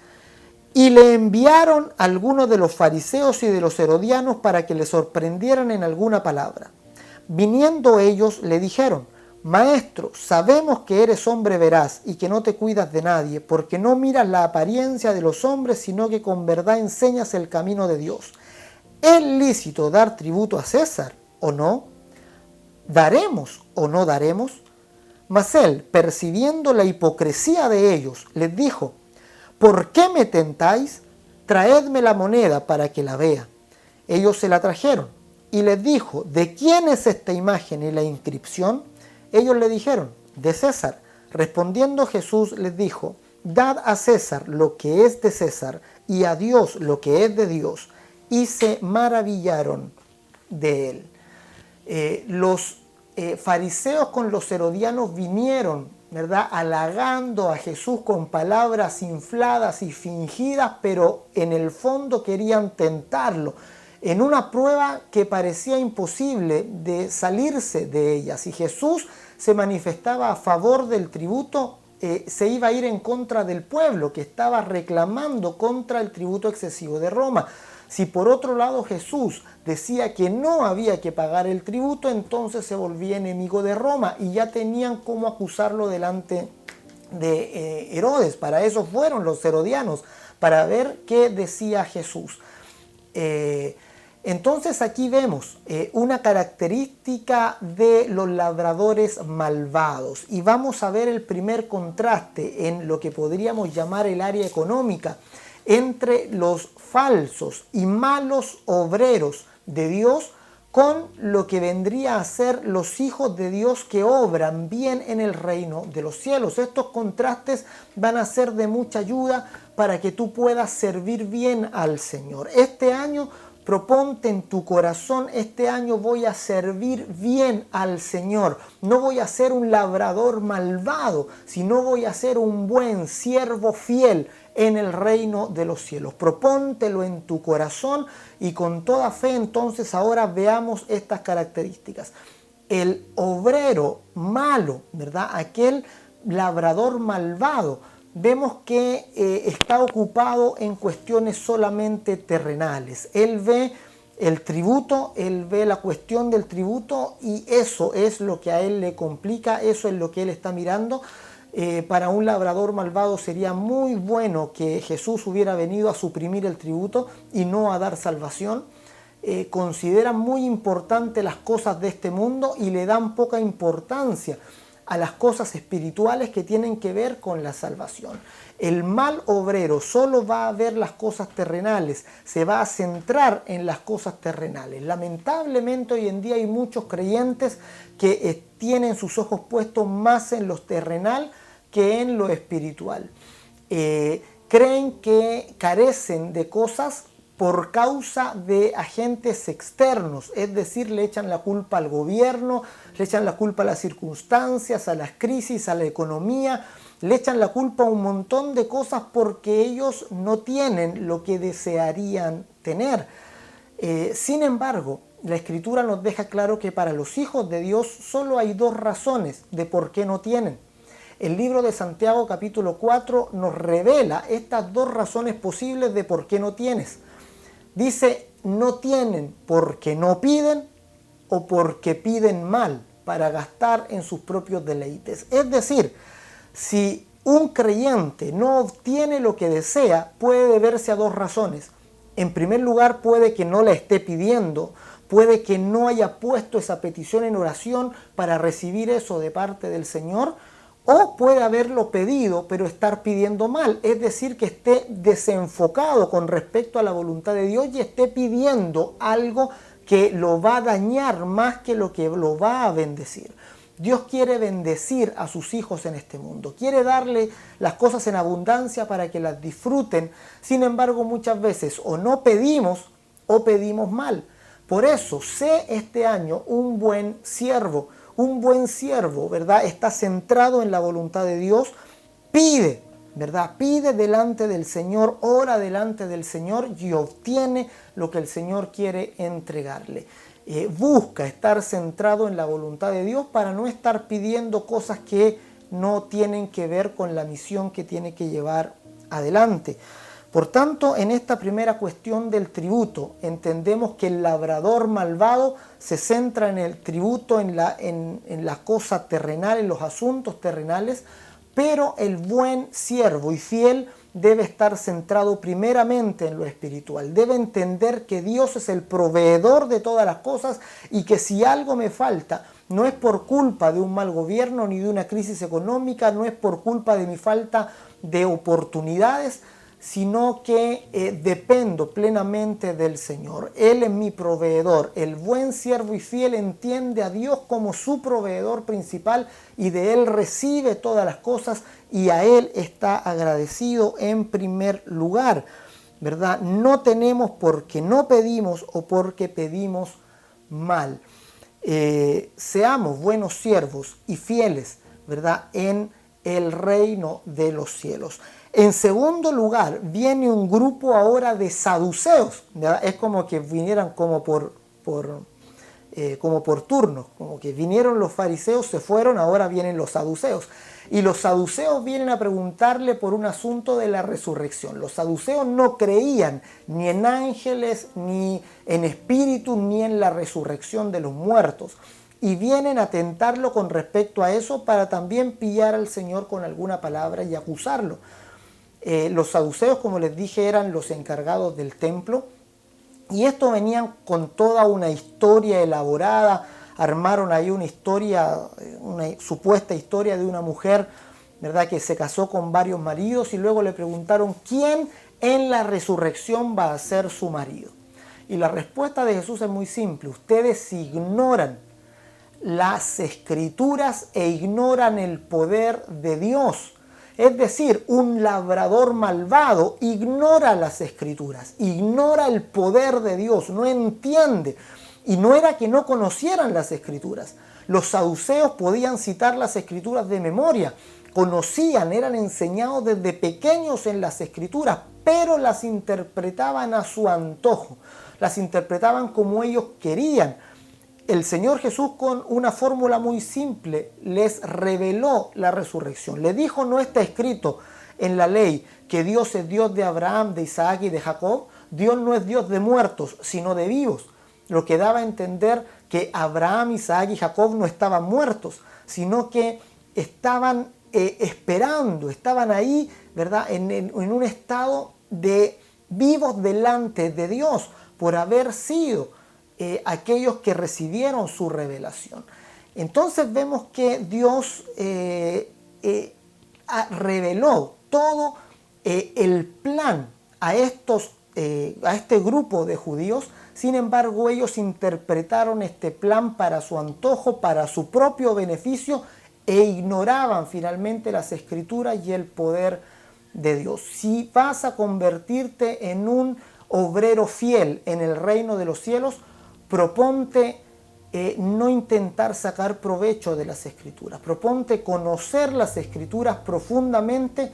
Y le enviaron algunos de los fariseos y de los herodianos para que le sorprendieran en alguna palabra. Viniendo ellos le dijeron: Maestro, sabemos que eres hombre veraz y que no te cuidas de nadie, porque no miras la apariencia de los hombres, sino que con verdad enseñas el camino de Dios. ¿Es lícito dar tributo a César o no? ¿Daremos o no daremos? Mas él, percibiendo la hipocresía de ellos, les dijo: ¿Por qué me tentáis? Traedme la moneda para que la vea. Ellos se la trajeron y les dijo: ¿De quién es esta imagen y la inscripción? Ellos le dijeron: de César. Respondiendo Jesús les dijo: Dad a César lo que es de César y a Dios lo que es de Dios. Y se maravillaron de él. Los fariseos con los herodianos vinieron, ¿verdad?, halagando a Jesús con palabras infladas y fingidas, pero en el fondo querían tentarlo en una prueba que parecía imposible de salirse de ella. Si Jesús se manifestaba a favor del tributo, se iba a ir en contra del pueblo que estaba reclamando contra el tributo excesivo de Roma. Si por otro lado Jesús decía que no había que pagar el tributo, entonces se volvía enemigo de Roma y ya tenían cómo acusarlo delante de Herodes. Para eso fueron los herodianos, para ver qué decía Jesús. Entonces aquí vemos una característica de los labradores malvados y vamos a ver el primer contraste en lo que podríamos llamar el área económica entre los falsos y malos obreros de Dios con lo que vendría a ser los hijos de Dios que obran bien en el reino de los cielos. Estos contrastes van a ser de mucha ayuda para que tú puedas servir bien al Señor. Este año proponte en tu corazón, este año voy a servir bien al Señor. No voy a ser un labrador malvado, sino voy a ser un buen siervo fiel en el reino de los cielos. Propóntelo en tu corazón y con toda fe. Entonces ahora veamos estas características. El obrero malo, ¿verdad? Aquel labrador malvado, vemos que está ocupado en cuestiones solamente terrenales. Él ve el tributo, él ve la cuestión del tributo y eso es lo que a él le complica, eso es lo que él está mirando. Para un labrador malvado sería muy bueno que Jesús hubiera venido a suprimir el tributo y no a dar salvación. Consideran muy importantes las cosas de este mundo y le dan poca importancia a las cosas espirituales que tienen que ver con la salvación. El mal obrero solo va a ver las cosas terrenales, se va a centrar en las cosas terrenales. Lamentablemente hoy en día hay muchos creyentes que tienen sus ojos puestos más en lo terrenal que en lo espiritual. Creen que carecen de cosas por causa de agentes externos, es decir, le echan la culpa al gobierno, le echan la culpa a las circunstancias, a las crisis, a la economía, le echan la culpa a un montón de cosas porque ellos no tienen lo que desearían tener. Sin embargo, la Escritura nos deja claro que para los hijos de Dios solo hay dos razones de por qué no tienen. El libro de Santiago capítulo 4 nos revela estas dos razones posibles de por qué no tienes. Dice, no tienen porque no piden o porque piden mal para gastar en sus propios deleites. Es decir, si un creyente no obtiene lo que desea, puede deberse a dos razones. En primer lugar, puede que no la esté pidiendo, puede que no haya puesto esa petición en oración para recibir eso de parte del Señor, o puede haberlo pedido pero estar pidiendo mal, es decir, que esté desenfocado con respecto a la voluntad de Dios y esté pidiendo algo que lo va a dañar más que lo que lo va a bendecir. Dios quiere bendecir a sus hijos en este mundo, quiere darle las cosas en abundancia para que las disfruten. Sin embargo, muchas veces o no pedimos o pedimos mal. Por eso, sé este año un buen siervo. Un buen siervo, ¿verdad? Está centrado en la voluntad de Dios, pide, ¿verdad? Pide delante del Señor, ora delante del Señor y obtiene lo que el Señor quiere entregarle. Busca estar centrado en la voluntad de Dios para no estar pidiendo cosas que no tienen que ver con la misión que tiene que llevar adelante. Por tanto, en esta primera cuestión del tributo, entendemos que el labrador malvado se centra en el tributo, en la cosa terrenal, en los asuntos terrenales, pero el buen siervo y fiel debe estar centrado primeramente en lo espiritual. Debe entender que Dios es el proveedor de todas las cosas y que si algo me falta, no es por culpa de un mal gobierno ni de una crisis económica, no es por culpa de mi falta de oportunidades, sino que dependo plenamente del Señor. Él es mi proveedor. El buen siervo y fiel entiende a Dios como su proveedor principal y de Él recibe todas las cosas y a Él está agradecido en primer lugar, ¿verdad? No tenemos porque no pedimos o porque pedimos mal. Seamos buenos siervos y fieles, ¿verdad? En el reino de los cielos. En segundo lugar, viene un grupo ahora de saduceos, ¿verdad? Es como que vinieran como por como por turnos, como que vinieron los fariseos, se fueron, ahora vienen los saduceos. Y los saduceos vienen a preguntarle por un asunto de la resurrección. Los saduceos no creían ni en ángeles, ni en espíritus, ni en la resurrección de los muertos. Y vienen a tentarlo con respecto a eso para también pillar al Señor con alguna palabra y acusarlo. Los saduceos, como les dije, eran los encargados del templo. Y estos venían con toda una historia elaborada. Armaron ahí una historia, una supuesta historia de una mujer, ¿verdad?, que se casó con varios maridos y luego le preguntaron quién en la resurrección va a ser su marido. Y la respuesta de Jesús es muy simple: ustedes ignoran las escrituras e ignoran el poder de Dios. Es decir, un labrador malvado ignora las escrituras, ignora el poder de Dios, no entiende. Y no era que no conocieran las escrituras. Los saduceos podían citar las escrituras de memoria, conocían, eran enseñados desde pequeños en las escrituras, pero las interpretaban a su antojo, las interpretaban como ellos querían. El Señor Jesús, con una fórmula muy simple, les reveló la resurrección. Le dijo: no está escrito en la ley que Dios es Dios de Abraham, de Isaac y de Jacob. Dios no es Dios de muertos, sino de vivos. Lo que daba a entender que Abraham, Isaac y Jacob no estaban muertos, sino que estaban esperando, estaban ahí, ¿verdad?, en un estado de vivos delante de Dios por haber sido aquellos que recibieron su revelación. Entonces vemos que Dios reveló todo el plan a este grupo de judíos. Sin embargo, ellos interpretaron este plan para su antojo, para su propio beneficio, e ignoraban finalmente las escrituras y el poder de Dios. Si vas a convertirte en un obrero fiel en el reino de los cielos, proponte no intentar sacar provecho de las escrituras. Proponte conocer las escrituras profundamente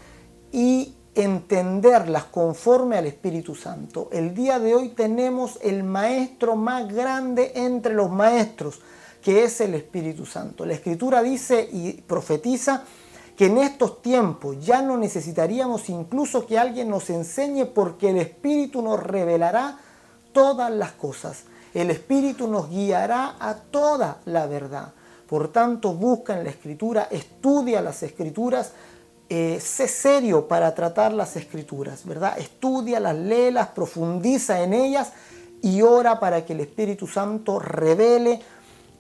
y entenderlas conforme al Espíritu Santo. El día de hoy tenemos el maestro más grande entre los maestros, que es el Espíritu Santo. La Escritura dice y profetiza que en estos tiempos ya no necesitaríamos incluso que alguien nos enseñe, porque el Espíritu nos revelará todas las cosas. El Espíritu nos guiará a toda la verdad. Por tanto, busca en la Escritura, estudia las Escrituras, sé serio para tratar las Escrituras, ¿verdad? Estúdialas, léelas, profundiza en ellas y ora para que el Espíritu Santo revele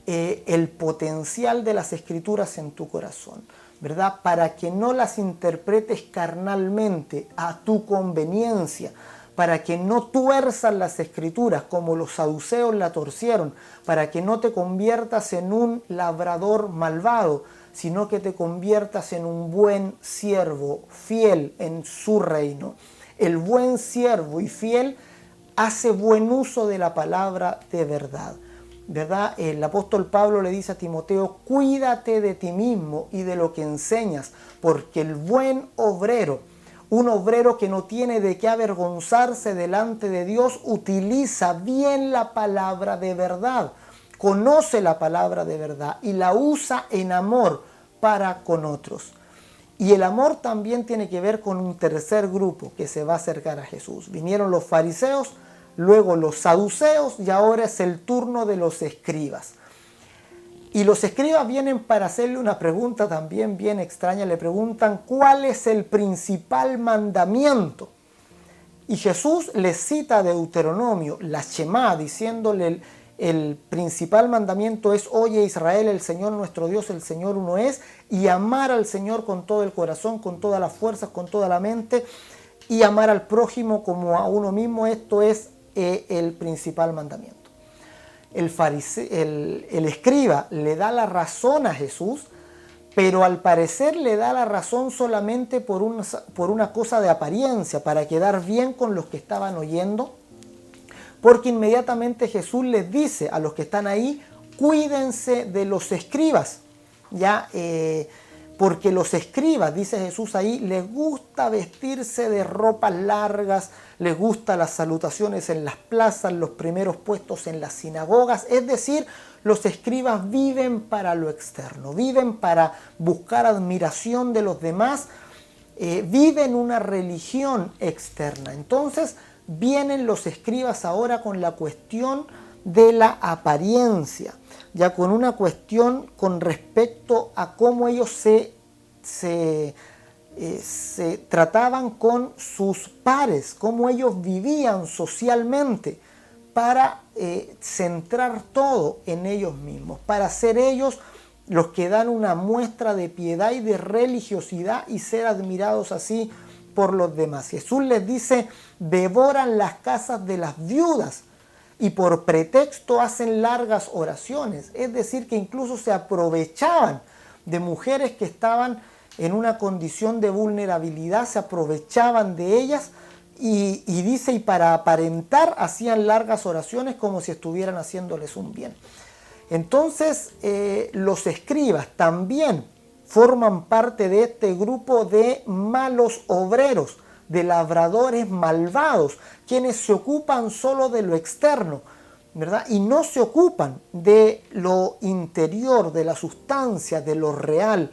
el potencial de las Escrituras en tu corazón, ¿verdad? Para que no las interpretes carnalmente a tu conveniencia, para que no tuerzas las Escrituras como los saduceos la torcieron, para que no te conviertas en un labrador malvado, sino que te conviertas en un buen siervo, fiel en su reino. El buen siervo y fiel hace buen uso de la palabra de verdad, ¿verdad? El apóstol Pablo le dice a Timoteo: cuídate de ti mismo y de lo que enseñas, porque el buen obrero, un obrero que no tiene de qué avergonzarse delante de Dios, utiliza bien la palabra de verdad, conoce la palabra de verdad y la usa en amor para con otros. Y el amor también tiene que ver con un tercer grupo que se va a acercar a Jesús. Vinieron los fariseos, luego los saduceos y ahora es el turno de los escribas. Y los escribas vienen para hacerle una pregunta también bien extraña. Le preguntan: ¿cuál es el principal mandamiento? Y Jesús les cita Deuteronomio, la Shemá, diciéndole: el principal mandamiento es: oye Israel, el Señor nuestro Dios, el Señor uno es, y amar al Señor con todo el corazón, con todas las fuerzas, con toda la mente, y amar al prójimo como a uno mismo. Esto es el principal mandamiento. El escriba le da la razón a Jesús, pero al parecer le da la razón solamente por una cosa de apariencia, para quedar bien con los que estaban oyendo, porque inmediatamente Jesús les dice a los que están ahí: cuídense de los escribas. Ya porque los escribas, dice Jesús ahí, les gusta vestirse de ropas largas, les gusta las salutaciones en las plazas, los primeros puestos en las sinagogas. Es decir, los escribas viven para lo externo, viven para buscar admiración de los demás, viven una religión externa. Entonces vienen los escribas ahora con la cuestión de la apariencia, ya con una cuestión con respecto a cómo ellos se trataban con sus pares, cómo ellos vivían socialmente, para centrar todo en ellos mismos, para ser ellos los que dan una muestra de piedad y de religiosidad y ser admirados así por los demás. Jesús les dice, devoran las casas de las viudas y por pretexto hacen largas oraciones. Es decir, que incluso se aprovechaban de mujeres que estaban en una condición de vulnerabilidad, se aprovechaban de ellas y dice, y para aparentar hacían largas oraciones como si estuvieran haciéndoles un bien. Entonces los escribas también forman parte de este grupo de malos obreros, de labradores malvados, quienes se ocupan solo de lo externo, ¿verdad? Y no se ocupan de lo interior, de la sustancia, de lo real.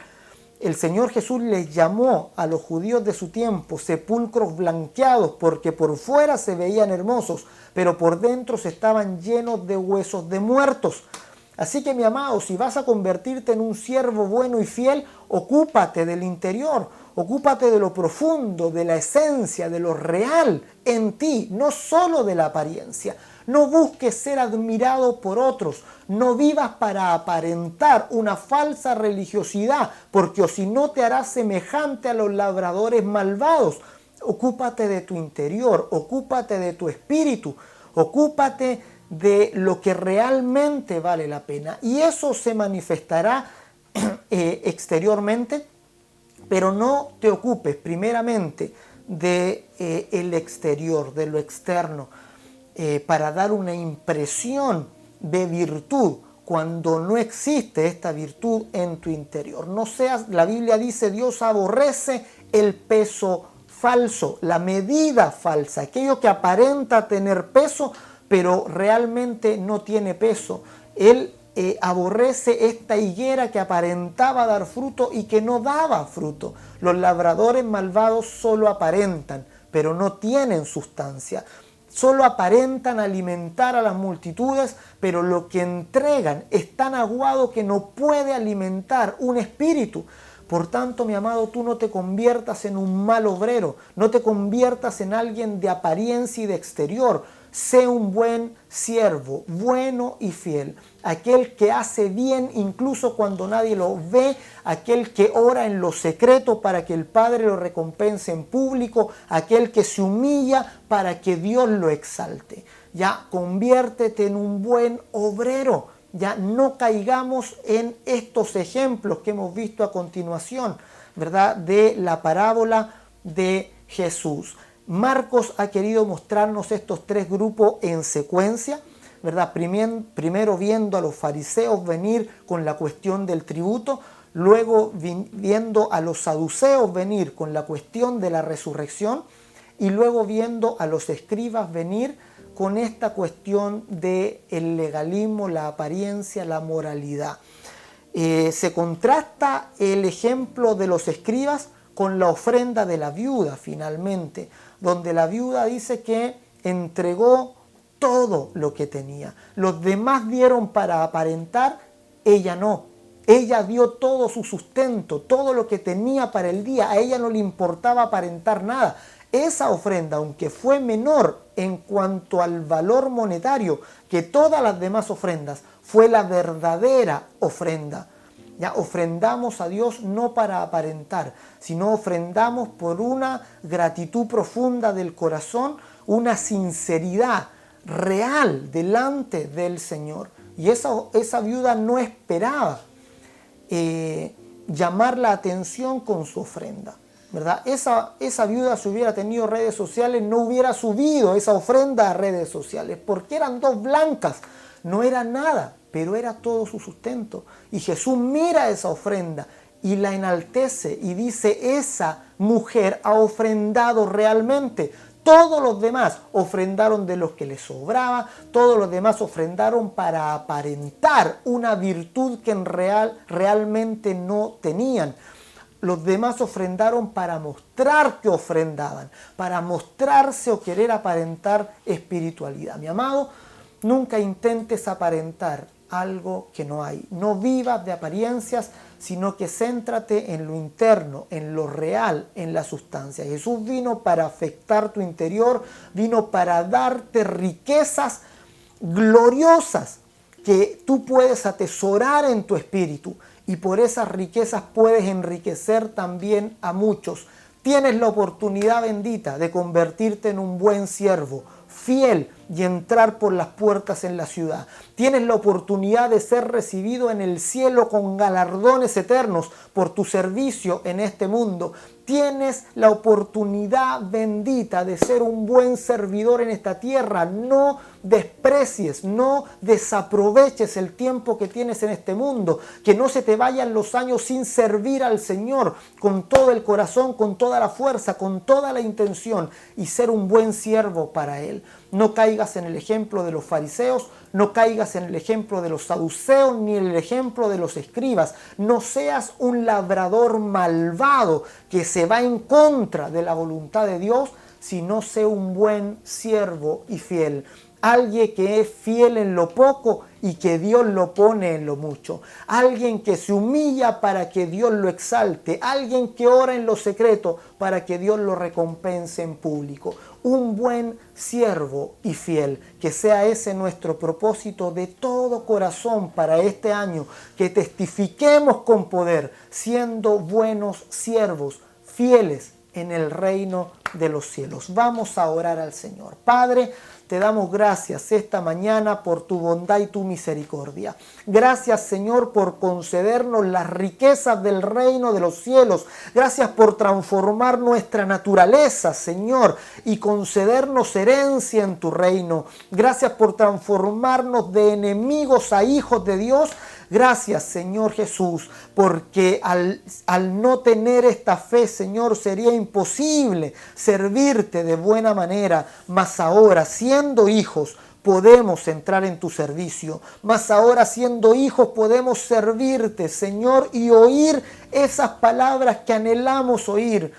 El Señor Jesús les llamó a los judíos de su tiempo sepulcros blanqueados, porque por fuera se veían hermosos, pero por dentro se estaban llenos de huesos de muertos. Así que, mi amado, si vas a convertirte en un siervo bueno y fiel, ocúpate del interior, ocúpate de lo profundo, de la esencia, de lo real en ti, no solo de la apariencia. No busques ser admirado por otros, no vivas para aparentar una falsa religiosidad, porque o si no te harás semejante a los labradores malvados. Ocúpate de tu interior, ocúpate de tu espíritu, ocúpate de lo que realmente vale la pena. Y eso se manifestará exteriormente, pero no te ocupes primeramente de el exterior, de lo externo, para dar una impresión de virtud cuando no existe esta virtud en tu interior. No seas, la Biblia dice, Dios aborrece el peso falso, la medida falsa, aquello que aparenta tener peso, pero realmente no tiene peso. Él aborrece esta higuera que aparentaba dar fruto y que no daba fruto. Los labradores malvados solo aparentan, pero no tienen sustancia. Solo aparentan alimentar a las multitudes, pero lo que entregan es tan aguado que no puede alimentar un espíritu. Por tanto, mi amado, tú no te conviertas en un mal obrero, no te conviertas en alguien de apariencia y de exterior. Sé un buen siervo, bueno y fiel, aquel que hace bien incluso cuando nadie lo ve, aquel que ora en lo secreto para que el Padre lo recompense en público, aquel que se humilla para que Dios lo exalte. Ya, conviértete en un buen obrero. Ya, no caigamos en estos ejemplos que hemos visto a continuación, ¿verdad?, de la parábola de Jesús. Marcos ha querido mostrarnos estos tres grupos en secuencia, ¿verdad? Primero viendo a los fariseos venir con la cuestión del tributo, luego viendo a los saduceos venir con la cuestión de la resurrección y luego viendo a los escribas venir con esta cuestión del legalismo, la apariencia, la moralidad. Se contrasta el ejemplo de los escribas con la ofrenda de la viuda finalmente, donde la viuda dice que entregó todo lo que tenía. Los demás dieron para aparentar, ella no. Ella dio todo su sustento, todo lo que tenía para el día. A ella no le importaba aparentar nada. Esa ofrenda, aunque fue menor en cuanto al valor monetario que todas las demás ofrendas, fue la verdadera ofrenda. Ya ofrendamos a Dios no para aparentar, sino ofrendamos por una gratitud profunda del corazón, una sinceridad real delante del Señor. Y esa viuda no esperaba llamar la atención con su ofrenda, ¿verdad? Esa viuda, si hubiera tenido redes sociales, no hubiera subido esa ofrenda a redes sociales, porque eran dos blancas, no era nada, pero era todo su sustento. Y Jesús mira esa ofrenda y la enaltece y dice: esa mujer ha ofrendado realmente. Todos los demás ofrendaron de lo que les sobraba, todos los demás ofrendaron para aparentar una virtud que realmente no tenían. Los demás ofrendaron para mostrar que ofrendaban, para mostrarse o querer aparentar espiritualidad. Mi amado, nunca intentes aparentar algo que no hay. No vivas de apariencias, sino que céntrate en lo interno, en lo real, en la sustancia. Jesús vino para afectar tu interior, vino para darte riquezas gloriosas que tú puedes atesorar en tu espíritu, y por esas riquezas puedes enriquecer también a muchos. Tienes la oportunidad bendita de convertirte en un buen siervo, fiel, y entrar por las puertas en la ciudad. Tienes la oportunidad de ser recibido en el cielo con galardones eternos por tu servicio en este mundo. Tienes la oportunidad bendita de ser un buen servidor en esta tierra. No desprecies, no desaproveches el tiempo que tienes en este mundo. Que no se te vayan los años sin servir al Señor con todo el corazón, con toda la fuerza, con toda la intención, y ser un buen siervo para Él. No caigas en el ejemplo de los fariseos, no caigas en el ejemplo de los saduceos, ni en el ejemplo de los escribas. No seas un labrador malvado que se va en contra de la voluntad de Dios, sino sé un buen siervo y fiel. Alguien que es fiel en lo poco y que Dios lo pone en lo mucho. Alguien que se humilla para que Dios lo exalte. Alguien que ora en lo secreto para que Dios lo recompense en público. Un buen siervo y fiel. Que sea ese nuestro propósito de todo corazón para este año. Que testifiquemos con poder, siendo buenos siervos, fieles en el reino de los cielos. Vamos a orar al Señor. Padre, te damos gracias esta mañana por tu bondad y tu misericordia. Gracias, Señor, por concedernos las riquezas del reino de los cielos. Gracias por transformar nuestra naturaleza, Señor, y concedernos herencia en tu reino. Gracias por transformarnos de enemigos a hijos de Dios. Gracias, Señor Jesús, porque al no tener esta fe, Señor, sería imposible servirte de buena manera. Mas ahora, siendo hijos, podemos entrar en tu servicio. Mas ahora, siendo hijos, podemos servirte, Señor, y oír esas palabras que anhelamos oír.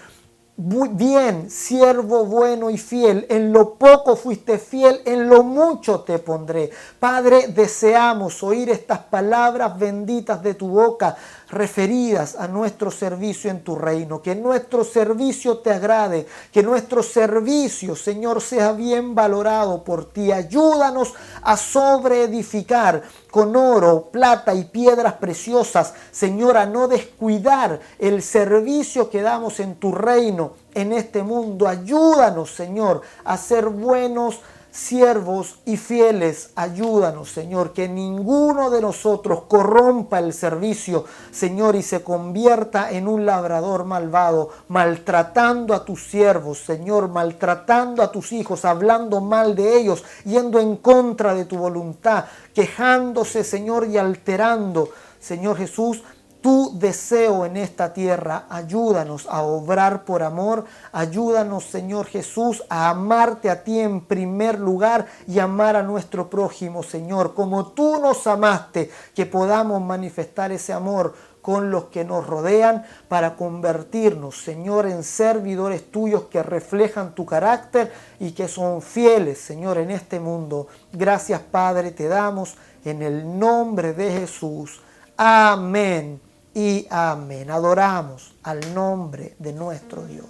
Bien, siervo bueno y fiel, en lo poco fuiste fiel, en lo mucho te pondré. Padre, deseamos oír estas palabras benditas de tu boca referidas a nuestro servicio en tu reino. Que nuestro servicio te agrade, que nuestro servicio, Señor, sea bien valorado por ti. Ayúdanos a sobreedificar con oro, plata y piedras preciosas, Señor, a no descuidar el servicio que damos en tu reino, en este mundo. Ayúdanos, Señor, a ser buenos siervos y fieles. Ayúdanos, Señor, que ninguno de nosotros corrompa el servicio, Señor, y se convierta en un labrador malvado, maltratando a tus siervos, Señor, maltratando a tus hijos, hablando mal de ellos, yendo en contra de tu voluntad, quejándose, Señor, y alterando, Señor Jesús, tu deseo en esta tierra. Ayúdanos a obrar por amor. Ayúdanos, Señor Jesús, a amarte a ti en primer lugar y amar a nuestro prójimo, Señor. Como tú nos amaste, que podamos manifestar ese amor con los que nos rodean para convertirnos, Señor, en servidores tuyos que reflejan tu carácter y que son fieles, Señor, en este mundo. Gracias, Padre, te damos en el nombre de Jesús. Amén. Y amén. Adoramos al nombre de nuestro Dios.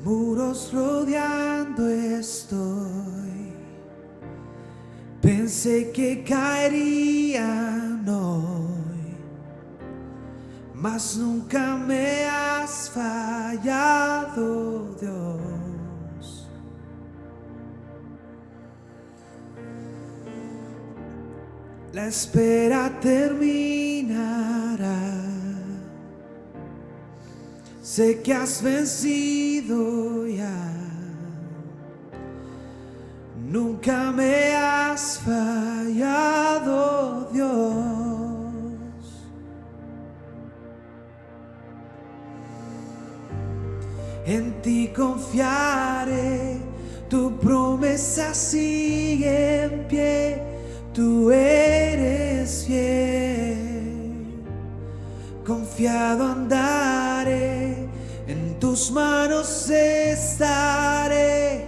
Muros rodeando estoy, pensé que caerían hoy, mas nunca me has fallado, Dios. la espera terminará. Sé que has vencido ya. Nunca me has fallado, Dios. En ti confiaré, tu promesa sigue en pie. Tú eres fiel, confiado andaré, en tus manos estaré,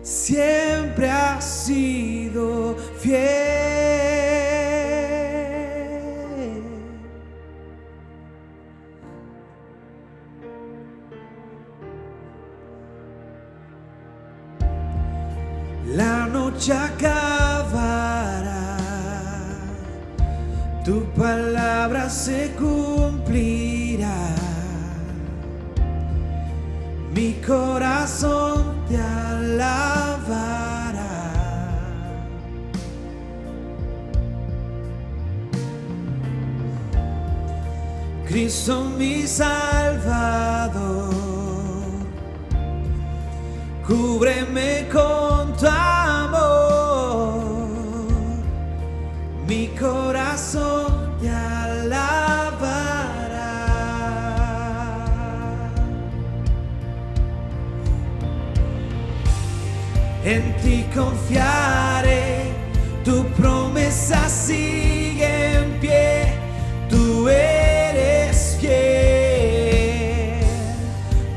siempre has sido fiel. La noche acabará, tu palabra se cumplirá. Mi corazón te alabará. Cristo mi Salvador, cúbreme con tu amor. Mi corazón te alabará. En ti confiaré, tu promesa sigue en pie. Tú eres fiel,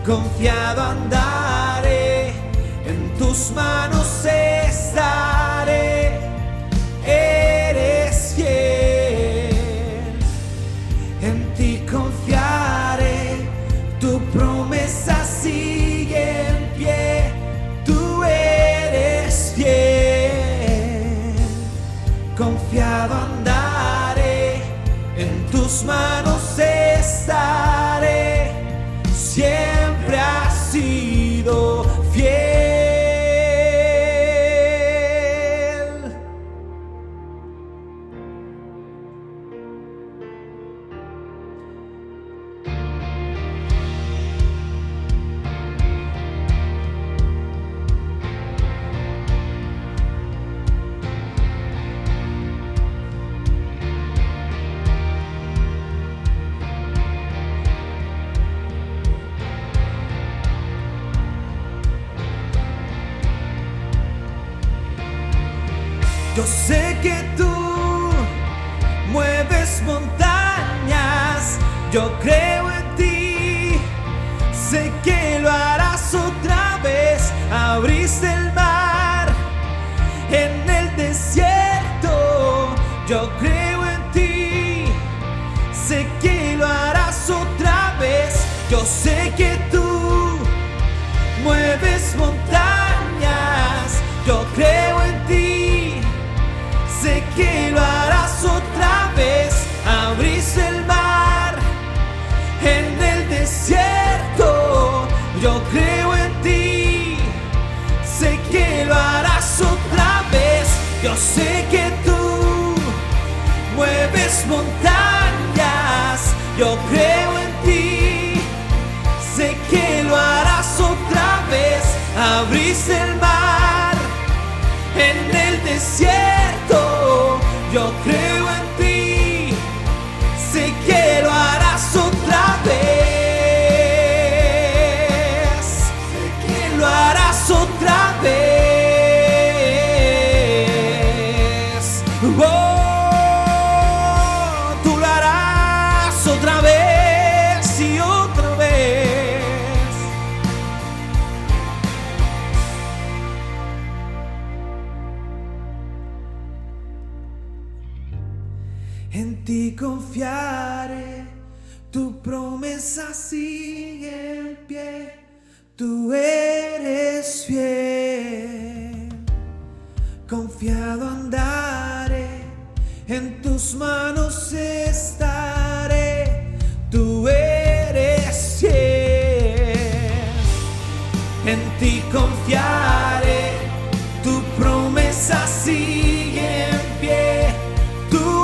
confiado andaré, en tus manos estaré. Eres fiel, en ti confiaré, tu promesa sigue en pie. Tú eres fiel, confiado andaré, en tus manos estaré, siempre has sido fiel. Yo sé que tú mueves montañas, yo creo en ti, sé que lo harás otra vez. Abriste el mar en el desierto, yo creo en ti, sé que lo harás otra vez. Yo sé que tú mueves montañas, yo creo en ti, sé que lo harás otra vez. Abriste el mar en el desierto, yo creo en ti, sé que lo harás otra vez. Yo sé que tú mueves montañas, yo creo en ti, sé que lo harás otra vez. Abriste el mar en el desierto, yo creo en ti, sé que lo harás otra vez, sé que lo harás otra vez. Oh, tú lo harás otra vez y otra vez. En ti confiaré, tu promesa sigue en pie. Tú eres fiel, confiado andaré, en tus manos estaré. Tú eres fiel, en ti confiaré, tu promesa sigue en pie. Tú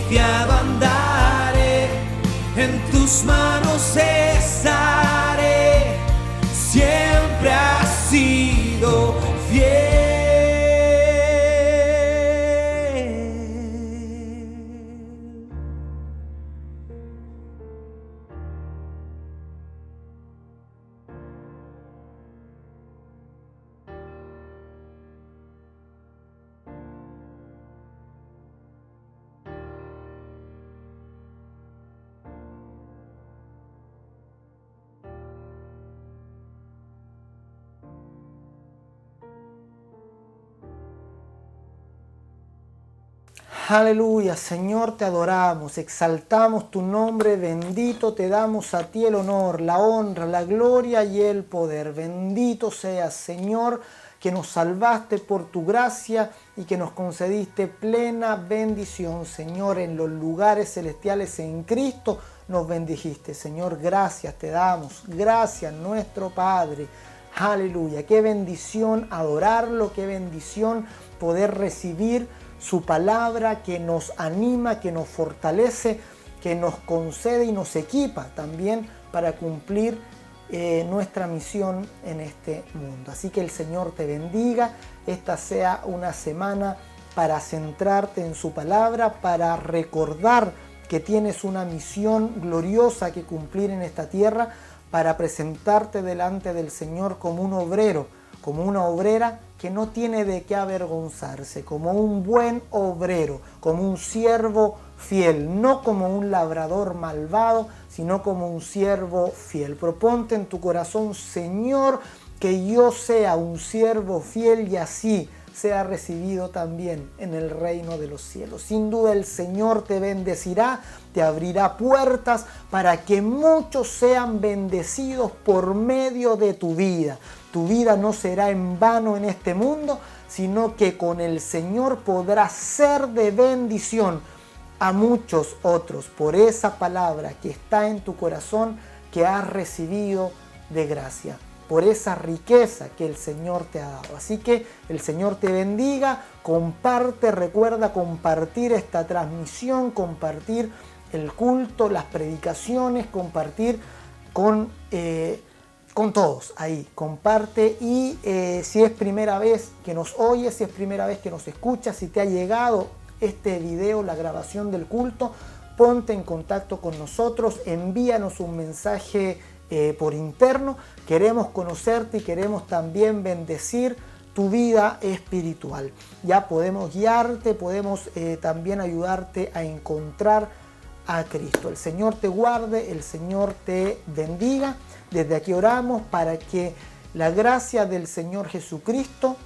confiado andaré, en tus manos estaré, siempre has sido fiel. Aleluya, Señor, te adoramos, exaltamos tu nombre, bendito te damos a ti el honor, la honra, la gloria y el poder. Bendito seas, Señor, que nos salvaste por tu gracia y que nos concediste plena bendición, Señor, en los lugares celestiales en Cristo nos bendijiste. Señor, gracias te damos, gracias nuestro Padre. Aleluya, qué bendición adorarlo, qué bendición poder recibir su palabra que nos anima, que nos fortalece, que nos concede y nos equipa también para cumplir nuestra misión en este mundo. Así que el Señor te bendiga, esta sea una semana para centrarte en su palabra, para recordar que tienes una misión gloriosa que cumplir en esta tierra, para presentarte delante del Señor como un obrero, como una obrera que no tiene de qué avergonzarse, como un buen obrero, como un siervo fiel, no como un labrador malvado, sino como un siervo fiel. Proponte en tu corazón, Señor, que yo sea un siervo fiel y así sea recibido también en el reino de los cielos. Sin duda el Señor te bendecirá, te abrirá puertas para que muchos sean bendecidos por medio de tu vida. Tu vida no será en vano en este mundo, sino que con el Señor podrás ser de bendición a muchos otros por esa palabra que está en tu corazón, que has recibido de gracia, por esa riqueza que el Señor te ha dado. Así que el Señor te bendiga, comparte, recuerda compartir esta transmisión, compartir el culto, las predicaciones, compartir con todos ahí, comparte y si es primera vez que nos oyes, si es primera vez que nos escuchas, si te ha llegado este video, la grabación del culto, ponte en contacto con nosotros, envíanos un mensaje por interno, queremos conocerte y queremos también bendecir tu vida espiritual. Ya podemos guiarte, podemos también ayudarte a encontrar a Cristo. El Señor te guarde, el Señor te bendiga. Desde aquí oramos para que la gracia del Señor Jesucristo,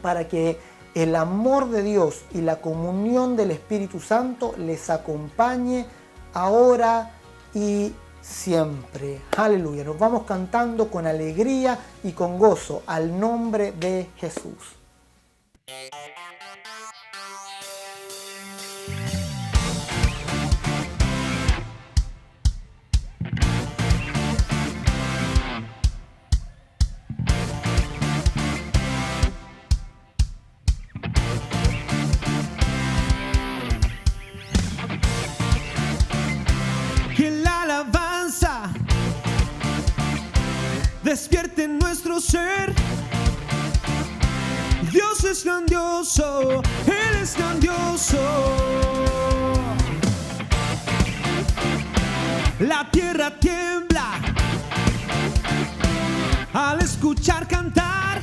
para que el amor de Dios y la comunión del Espíritu Santo les acompañe ahora y siempre. Aleluya. Nos vamos cantando con alegría y con gozo al nombre de Jesús. Despierte en nuestro ser. Dios es grandioso, Él es grandioso. La tierra tiembla al escuchar cantar.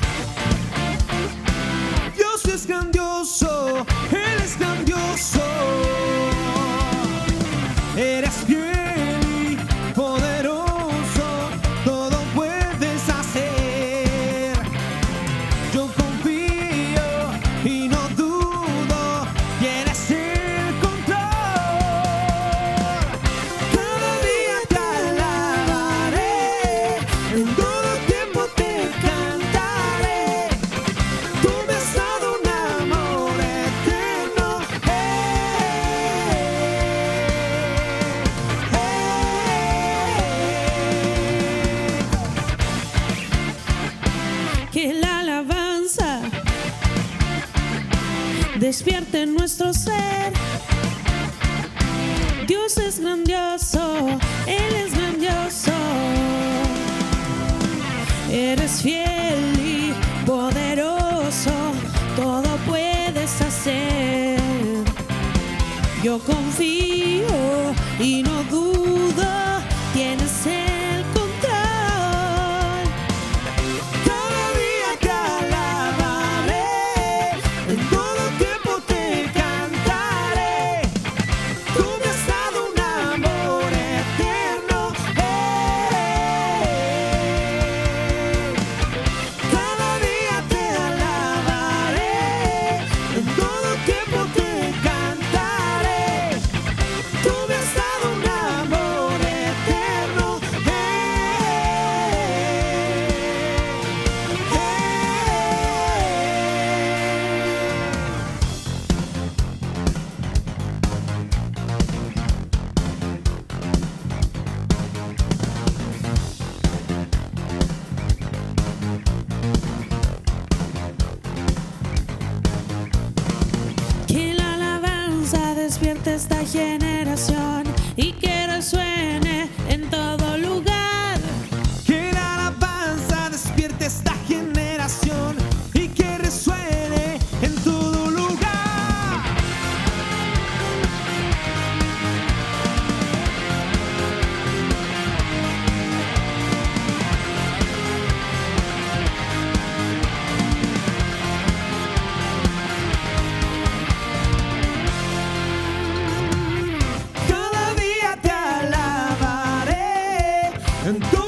Dios es grandioso, Él es grandioso. Eres fiel y poderoso. Despierte en nuestro ser. Yo confío y no dudo, tienes el control. Cada día te alabaré, en todo tiempo te cantaré. Tú me has dado un amor eterno. Cada día te alabaré, en todo tiempo te cantaré. Tú me has dado un amor eterno. Que la alabanza despierte esta generación y que resuene en todo lugar. Que la alabanza despierte esta generación y que resuene en todo lugar. Cada día te alabaré, en todo